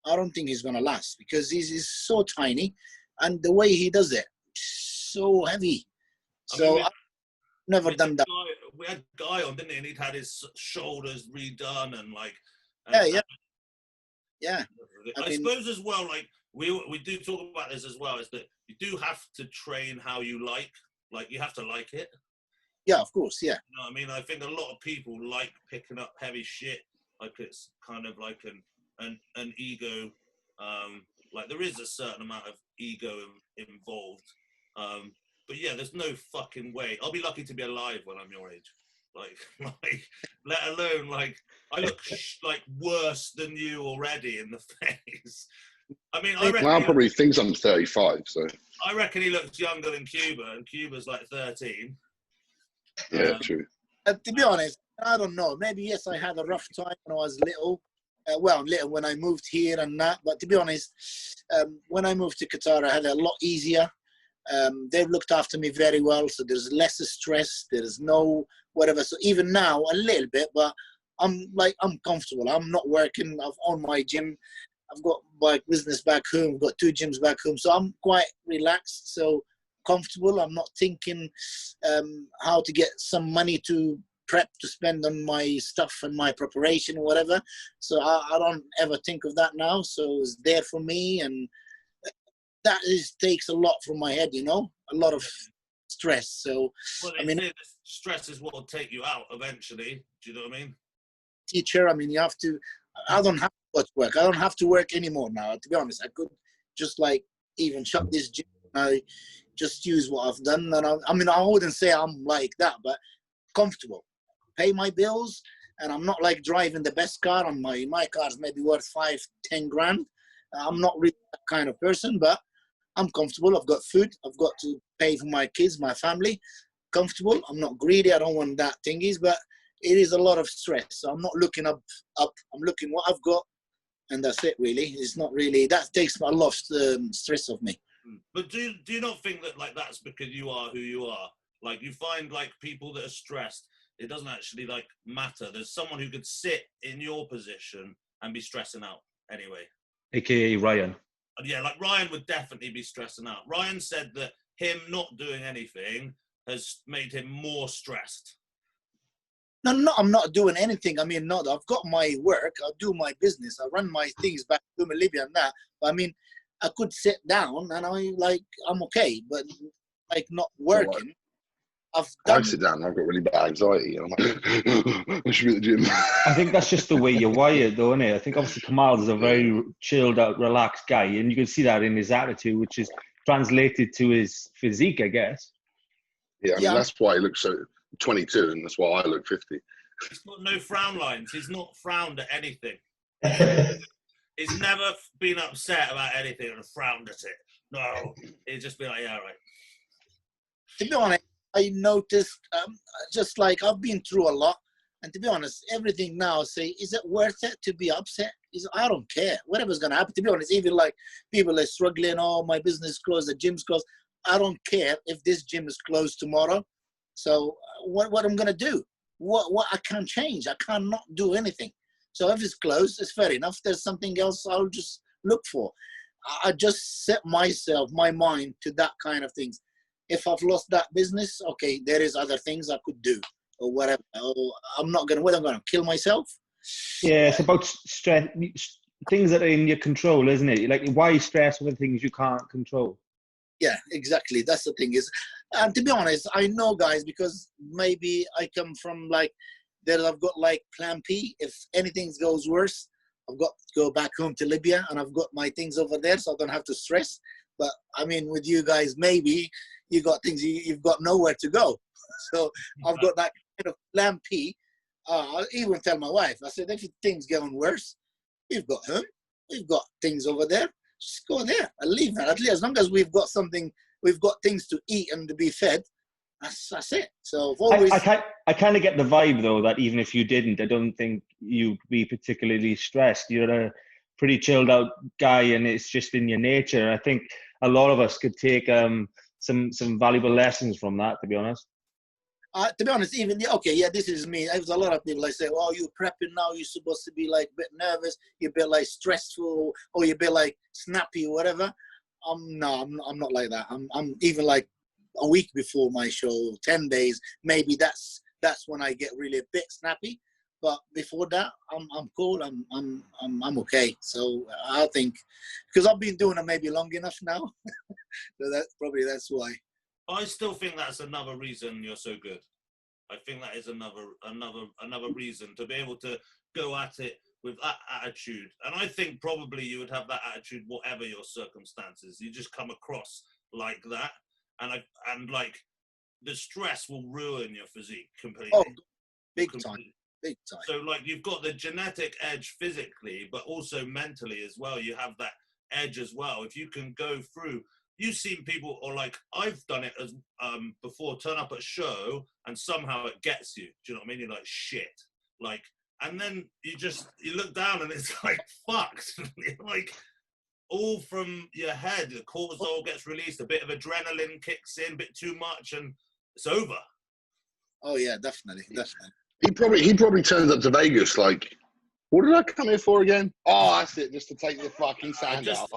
Because he's so tiny. And the way he does it, so heavy. So I've never done that. We had Guy on, didn't he? And he'd had his shoulders redone and like. Yeah. I suppose as well, like we do talk about this as well, is that you do have to train how you like you have to like it. Yeah, of course, yeah. You know what I mean? I think a lot of people like picking up heavy shit, like it's kind of like an ego. Like there is a certain amount of ego involved. But yeah, there's no fucking way. I'll be lucky to be alive when I'm your age. Like let alone like I look like worse than you already in the face. I mean, I reckon now probably thinks I'm 35. So I reckon he looks younger than Cuba, and Cuba's like 13. Yeah, true. To be honest, I don't know. Maybe yes, I had a rough time when I was little. Little when I moved here and that. But to be honest, when I moved to Qatar, I had it a lot easier. They've looked after me very well, so there's less stress. There's no whatever. So even now, a little bit, but I'm comfortable. I'm not working. I've owned my gym. I've got my business back home. I've got 2 gyms back home, so I'm quite relaxed. So comfortable. I'm not thinking how to get some money to prep to spend on my stuff and my preparation or whatever. So I don't ever think of that now. So it's there for me, and that takes a lot from my head, a lot of stress. So I mean, stress is what will take you out eventually. Do you know what I mean? Teacher, I mean, you have to. I don't have to work. I don't have to work anymore now. To be honest, I could just even shut this gym. I just use what I've done, and I wouldn't say I'm like that, but comfortable. Pay my bills, and I'm not like driving the best car. On my car's maybe worth 5-10 grand. I'm not really that kind of person, but I'm comfortable. I've got food. I've got to pay for my kids, my family. Comfortable. I'm not greedy. I don't want that thingies, but it is a lot of stress. So I'm not looking up. I'm looking what I've got, and that's it. Really, it's not really. That takes a lot of stress off me. But do you not think that that's because you are who you are? Like you find people that are stressed. It doesn't actually matter. There's someone who could sit in your position and be stressing out anyway. AKA Ryan. Yeah, Ryan would definitely be stressing out. Ryan said that him not doing anything has made him more stressed. No, I'm not doing anything. I mean, I've got my work. I do my business. I run my things back to Olympia and that. But, I mean, I could sit down and I'm okay. But not working. I've I done. sit down and I've got really bad anxiety. And I'm like, I should be at the gym. I think that's just the way you're wired, though, isn't it? I think obviously Kamal is a very chilled out, relaxed guy, and you can see that in his attitude, which is translated to his physique, I guess. Yeah, I mean, Yeah. that's why he looks so 22, and that's why I look 50. He's got no frown lines. He's not frowned at anything. He's never been upset about anything and frowned at it. No, he'd just be like, yeah, right. To be honest, I noticed, just like I've been through a lot, and to be honest, everything now say, is it worth it to be upset? I don't care. Whatever's gonna happen. To be honest, even like people are struggling. Oh, my business closed, the gym's closed. I don't care if this gym is closed tomorrow. So what I'm gonna do? What I can't change. I cannot do anything. So if it's closed, it's fair enough. There's something else I'll just look for. I just set my mind to that kind of things. If I've lost that business, okay, there is other things I could do or whatever. Or I'm not going to kill myself. Yeah, it's about stress, things that are in your control, isn't it? Like, why stress over things you can't control? Yeah, exactly. That's the thing is, and to be honest, I know guys, because maybe I come from like, there I've got like plan P. If anything goes worse, I've got to go back home to Libya and I've got my things over there, so I don't have to stress. But I mean, with you guys, maybe you got things, you've got nowhere to go. So I've got that kind of plan P. I even tell my wife, I said, if things going worse, we've got home, we've got things over there, just go there and leave that. At least as long as we've got something, we've got things to eat and to be fed, that's it. So I've always... I kind of get the vibe, though, that even if you didn't, I don't think you'd be particularly stressed. You're a pretty chilled out guy, and it's just in your nature. I think a lot of us could take some valuable lessons from that, to be honest. To be honest, even, okay, yeah, this is me. There's a lot of people like say, oh, you're prepping now, you're supposed to be like a bit nervous, you're a bit like stressful, or you're a bit like snappy or whatever. No, I'm not like that. I'm even like a week before my show, 10 days, maybe that's when I get really a bit snappy. But before that, I'm cool. I'm okay. So I think, because I've been doing it maybe long enough now, so that's why. I still think that's another reason you're so good. I think that is another reason to be able to go at it with that attitude. And I think probably you would have that attitude whatever your circumstances. You just come across like that, and like the stress will ruin your physique completely. Oh, big time. Big time. So like you've got the genetic edge physically, but also mentally as well. You have that edge as well. If you can go through. You've seen people, or like I've done it as before, turn up at a show and somehow it gets you. Do you know what I mean? You're like, shit. Like, and then you look down and it's like, fucked. Like, all from your head, the cortisol gets released, a bit of adrenaline kicks in, a bit too much, and it's over. Oh yeah, definitely. He probably turned up to Vegas like, what did I come here for again? Oh, that's it, just to take the fucking sand out.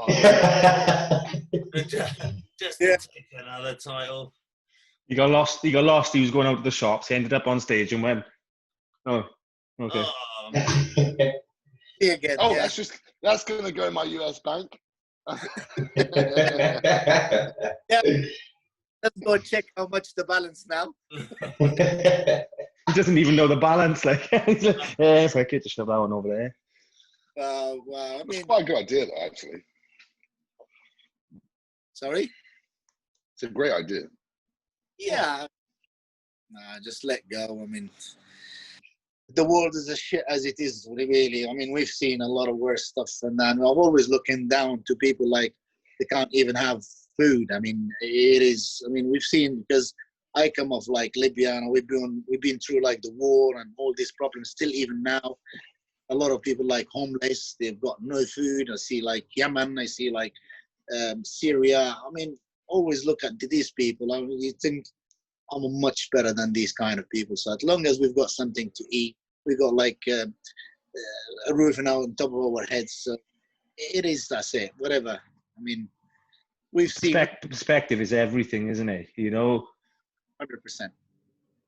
Just to take another title. He got lost. He was going out to the shops. He ended up on stage and went, oh, okay. That's going to go in my US bank. Yeah. Let's go check how much the balance now. He doesn't even know the balance. Like, he's like, yeah, it's okay to shove that one over there. Wow. I mean, it's quite a good idea, though, actually. Sorry? It's a great idea. Yeah. Nah, just let go. I mean, the world is as shit as it is, really. I mean, we've seen a lot of worse stuff, and I'm always looking down to people like they can't even have food. I mean, it is. I mean, we've seen, because I come off like Libya, and we've been through like the war and all these problems. Still, even now, a lot of people like homeless. They've got no food. I see like Yemen. I see like Syria. I mean, always look at these people. I mean, you think I'm much better than these kind of people. So as long as we've got something to eat, we got like a roof on top of our heads. So it is. That's it. Whatever. I mean, we've seen. Perspective is everything, isn't it? You know. 100%.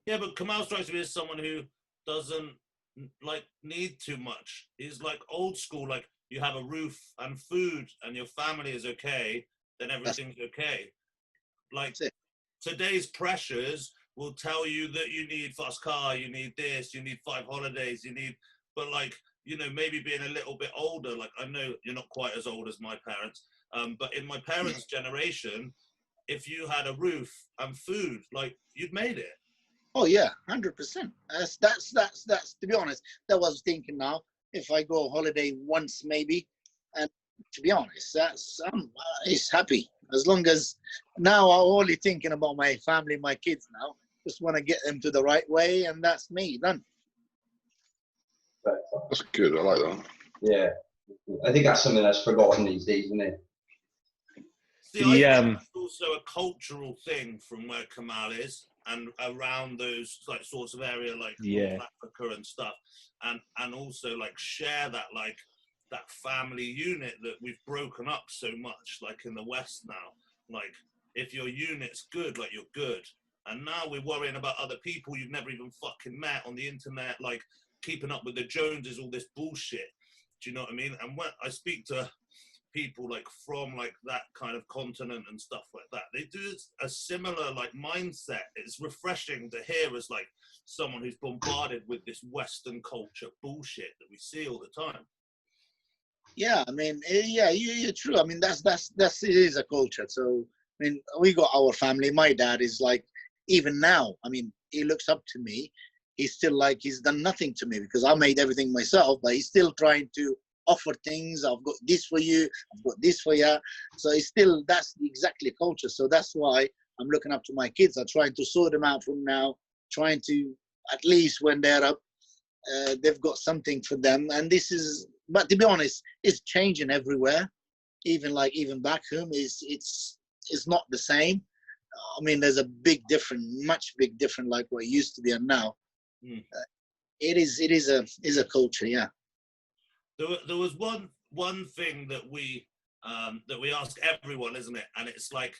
Yeah, but Kamal strikes me as someone who doesn't like need too much. He's like old school. Like, you have a roof and food and your family is okay, then everything's okay. Like, today's pressures will tell you that you need fast car, you need this, you need 5 holidays, but like, you know, maybe being a little bit older, like I know you're not quite as old as my parents, but in my parents' generation, if you had a roof and food, like you'd made it. Oh yeah, 100%. That's to be honest, that was thinking now. If I go holiday once maybe, and to be honest, that's it's happy as long as now I'm only thinking about my family, my kids now. Just want to get them to the right way, and that's me done. That's good. I like that. Yeah, I think that's something that's forgotten these days, isn't it? See, I think it's also a cultural thing from where Kamal is and around those like sorts of area like North Africa and stuff, and also like share that like that family unit that we've broken up so much like in the West now. Like if your unit's good, like you're good, and now we're worrying about other people you've never even fucking met on the internet, like keeping up with the Joneses, all this bullshit. Do you know what I mean? And when I speak to people like from like that kind of continent and stuff like that, they do a similar like mindset. It's refreshing to hear as like someone who's bombarded with this Western culture bullshit that we see all the time. Yeah, I mean, yeah, you're true. I mean, that's it is a culture. So I mean, we got our family. My dad is like, even now, I mean, he looks up to me. He's still like, he's done nothing to me because I made everything myself, but he's still trying to offer things. I've got this for you, I've got this for you. So it's still, that's exactly culture. So that's why I'm looking up to my kids. I'm trying to sort them out from now, trying to, at least when they're up, they've got something for them. And this is, but to be honest, it's changing everywhere. Even back home, it's not the same. I mean, there's a big difference, much big difference like what it used to be and now. It is a culture, yeah. There was one thing that we ask everyone, isn't it? And it's like,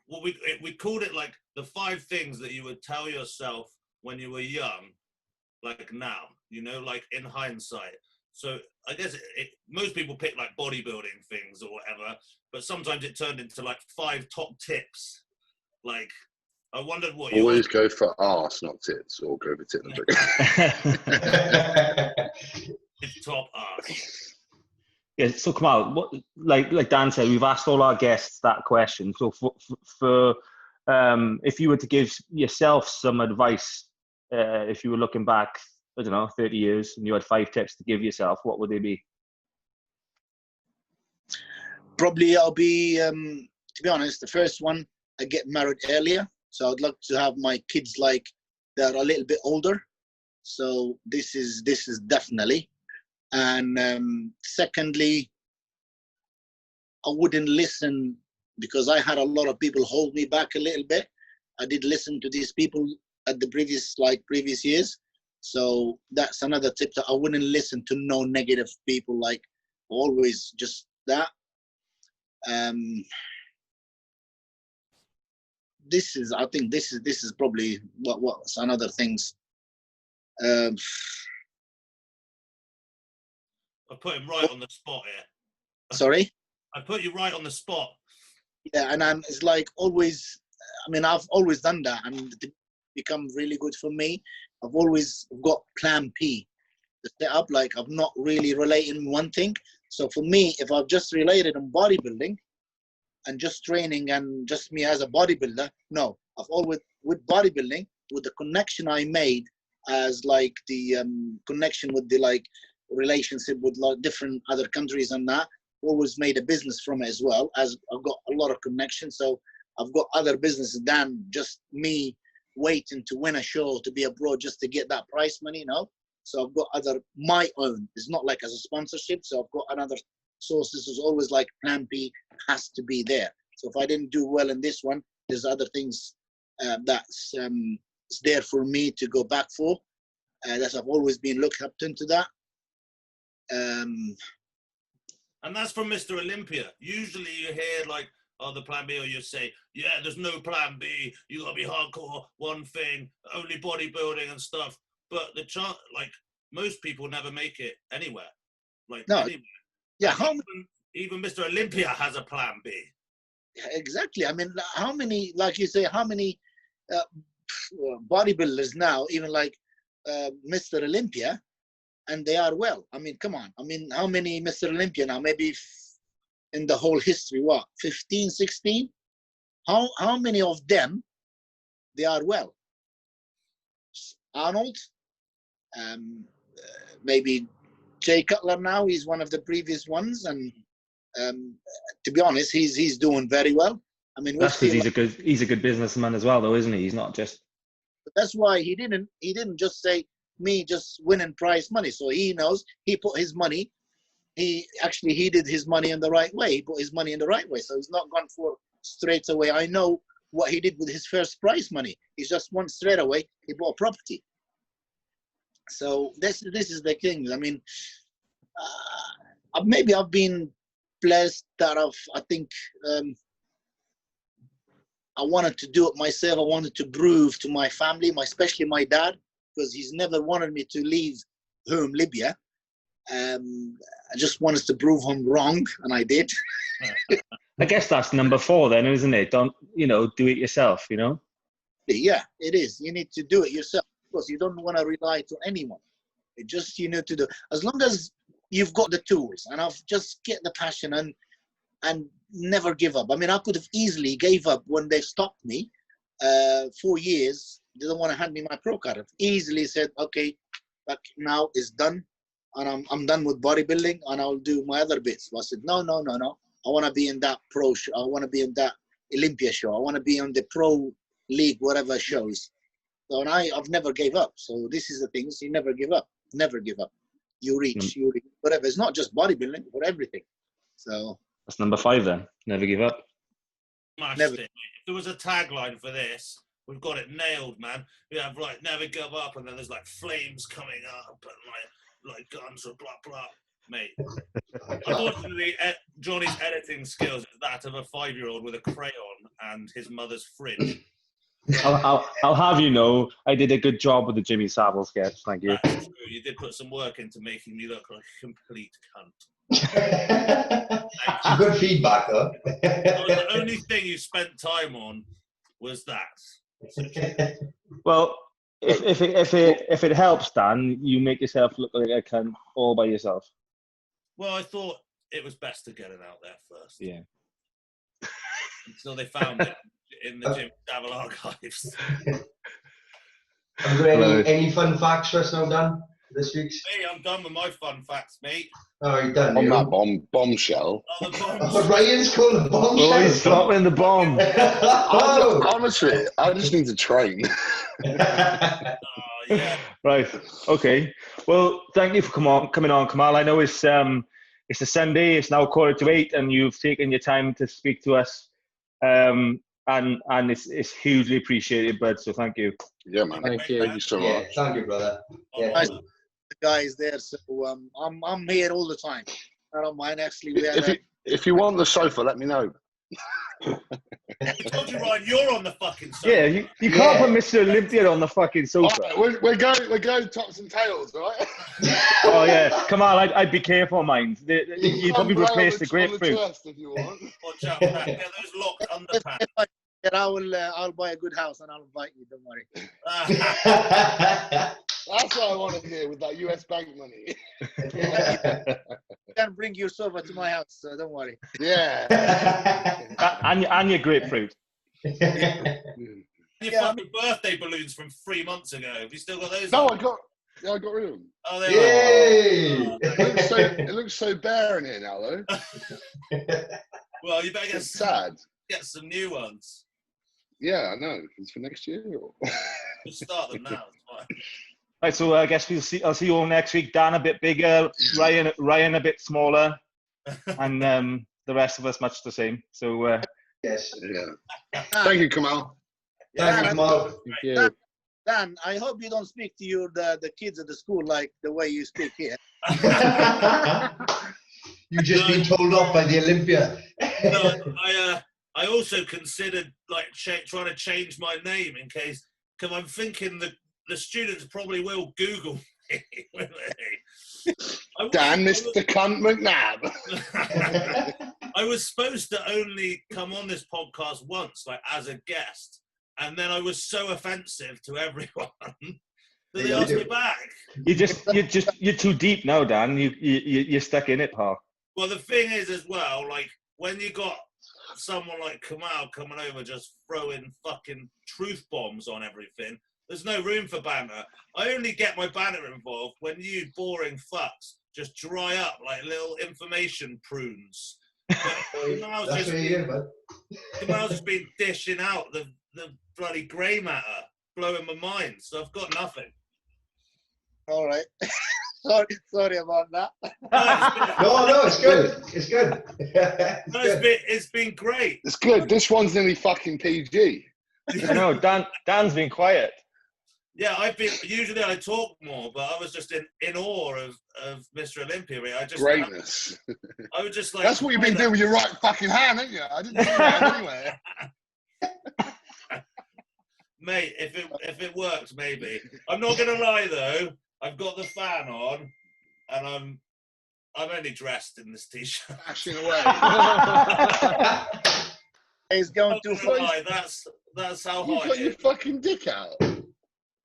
well, we called it like the 5 things that you would tell yourself when you were young, like now, you know, like in hindsight. So I guess most people pick like bodybuilding things or whatever, but sometimes it turned into like 5 top tips. Like, I wondered what you always go for arse, not tits, or go for tit and It's top arse. Yeah, so Kamal, what, like Dan said, we've asked all our guests that question. So for if you were to give yourself some advice, if you were looking back, I don't know, 30 years, and you had 5 tips to give yourself, what would they be? Probably I'll be, to be honest, the first one, I get married earlier. So I'd like to have my kids like that are a little bit older. So this is definitely. And secondly, I wouldn't listen because I had a lot of people hold me back a little bit. I did listen to these people at the previous years. So that's another tip, that I wouldn't listen to no negative people, like always just that. I think this is probably what's another things. I put him right on the spot here. Sorry? I put you right on the spot. Yeah, and it's like always, I mean, I've always done that, and it become really good for me. I've always got plan P to set up, like I'm not really relating one thing. So for me, if I've just related on bodybuilding and just training and just me as a bodybuilder, no, I've always, with bodybuilding, with the connection I made as like the connection with the like relationship with like different other countries and that, always made a business from it as well, as I've got a lot of connections. So I've got other businesses than just me waiting to win a show to be abroad just to get that prize money, you know. So I've got my own. It's not like as a sponsorship. So I've got another sources. Is always like plan B has to be there. So if I didn't do well in this one, there's other things that's there for me to go back for. That I've always been looked up into that. And that's from Mr. Olympia. Usually you hear like, oh, the plan B, or you say, yeah, there's no plan B. You gotta be hardcore, one thing, only bodybuilding and stuff. But like most people never make it anywhere. Like no, anywhere. Yeah, even Mr. Olympia has a plan B. Exactly. I mean, how many, like you say, how many bodybuilders now, even like Mr. Olympia, and they are well. I mean, come on. I mean, how many Mr. Olympia now? Maybe in the whole history, what, 15, 16? How many of them, they are well? Arnold, maybe Jay Cutler now, he's one of the previous ones, and to be honest, he's doing very well. I mean, that's because he's a good businessman as well, though, isn't he? He's not just. But that's why he didn't just say me just winning prize money. So he knows he put his money. He did his money in the right way. He put his money in the right way. So he's not gone for straight away. I know what he did with his first prize money. He just went straight away. He bought a property. So this is the thing. I mean, maybe I've been blessed that I think I wanted to do it myself. I wanted to prove to my family, especially my dad, because he's never wanted me to leave home, Libya. I just wanted to prove him wrong, and I did. I guess that's number 4 then, isn't it? Don't, do it yourself, Yeah, it is. You need to do it yourself because you don't want to rely to anyone. It just, you need to do. As long as you've got the tools, and I've just get the passion and never give up. I mean, I could have easily gave up when they stopped me 4 years. They didn't want to hand me my pro card. I've easily said, okay, like now it's done, and I'm done with bodybuilding, and I'll do my other bits. But I said, no. I want to be in that pro show. I want to be in that Olympia show. I want to be on the pro league, whatever shows. So, and I've never gave up. So this is the things, you never give up. Never give up. You reach, whatever. It's not just bodybuilding, for everything. So that's number 5 then. Never give up. Never. If there was a tagline for this, we've got it nailed, man. We have never give up, and then there's like flames coming up and like guns or blah blah. Mate, unfortunately, Johnny's editing skills is that of a 5-year-old with a crayon and his mother's fridge. I'll have you know, I did a good job with the Jimmy Savile sketch. Thank you. That's true. You did put some work into making me look like a complete cunt. Good feedback, though. The only thing you spent time on was that. Well, if it helps, Dan, you make yourself look like a cunt all by yourself. Well, I thought it was best to get it out there first. Yeah. Until they found it in the Jim Savile archives. Have you got any fun facts for us now, Dan, this week? Hey, I'm done with my fun facts, mate. Oh, you're done. On that bombshell. Oh, the bombs. Oh, Ryan's calling a bombshell. Oh, he's dropping the bomb. Honestly, I just need to train. Yeah. Right. Okay. Well, thank you for coming on, Kamal. I know it's a Sunday. It's now 7:45, and you've taken your time to speak to us, and it's hugely appreciated, bud. So thank you. Yeah, man. Thank you. Thank you so much. Thank you, brother. Yeah. Nice the guys there. So I'm here all the time. I don't mind actually. If you want the sofa, let me know. I told you, Ryan, you're on the fucking sofa. Yeah, you can't put Mr. Olympia on the fucking sofa. Right, we're going tops and tails, right? Oh yeah, Kamal, I'd be careful, mind. You'd probably replace the grapefruit. If you want. Watch out for that. Yeah, those locked underpants. I'll buy a good house and I'll invite you. Don't worry. That's what I want to hear with that US bank money. You can bring your sofa to my house, so don't worry. Yeah. and your grapefruit. Your fucking birthday balloons from 3 months ago. Have you still got those? No, I got rid of them. Oh, they're Yay! It looks so bare in here now, though. Well, you better It's sad. get some new ones. Yeah, I know. It's for next year. Or... Just start them now. It's fine. Right, so I guess I'll see you all next week. Dan a bit bigger, Ryan a bit smaller, and the rest of us much the same. So Yes. Yeah. Thank you, Kamal. Thank you, Kamal. Thank you. Dan, I hope you don't speak to the kids at the school like the way you speak here. You've just been told off by the Olympia. No, I also considered trying to change my name in case, because I'm thinking the students probably will Google me, won't they? Dan, Mr. Cunt McNabb. I was supposed to only come on this podcast once, as a guest, and then I was so offensive to everyone that they asked me back. You're too deep now, Dan. You're stuck in it, pal. Well, the thing is as well, like when you got someone like Kamal coming over just throwing fucking truth bombs on everything, there's no room for banter. I only get my banter involved when you boring fucks just dry up like little information prunes. Kamal's just been dishing out the bloody grey matter, blowing my mind. So I've got nothing. All right. sorry about that. No, it's good. It's good. It's been great. It's good. This one's nearly fucking PG. I know. Dan's been quiet. Yeah, usually I talk more, but I was just in awe of Mr. Olympia. Greatness. I was just like, that's what you've been doing with your right fucking hand, haven't you? I didn't see that anywhere. Mate, if it works, maybe. I'm not gonna lie though. I've got the fan on, and I'm only dressed in this t-shirt. Flashing away. He's going too far. That's how You high got it your is. fucking dick out.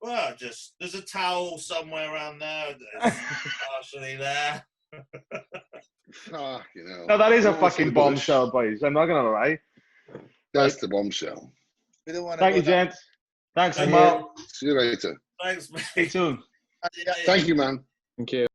Well, just there's a towel somewhere around there. That's partially there. Fucking hell. No, that is a fucking bombshell, boys. I'm not gonna lie. That's the bombshell. We don't want to Thank you, gents. Thanks, Kamal. See you later. Thanks, mate. Stay tuned. Thank you, man. Thank you.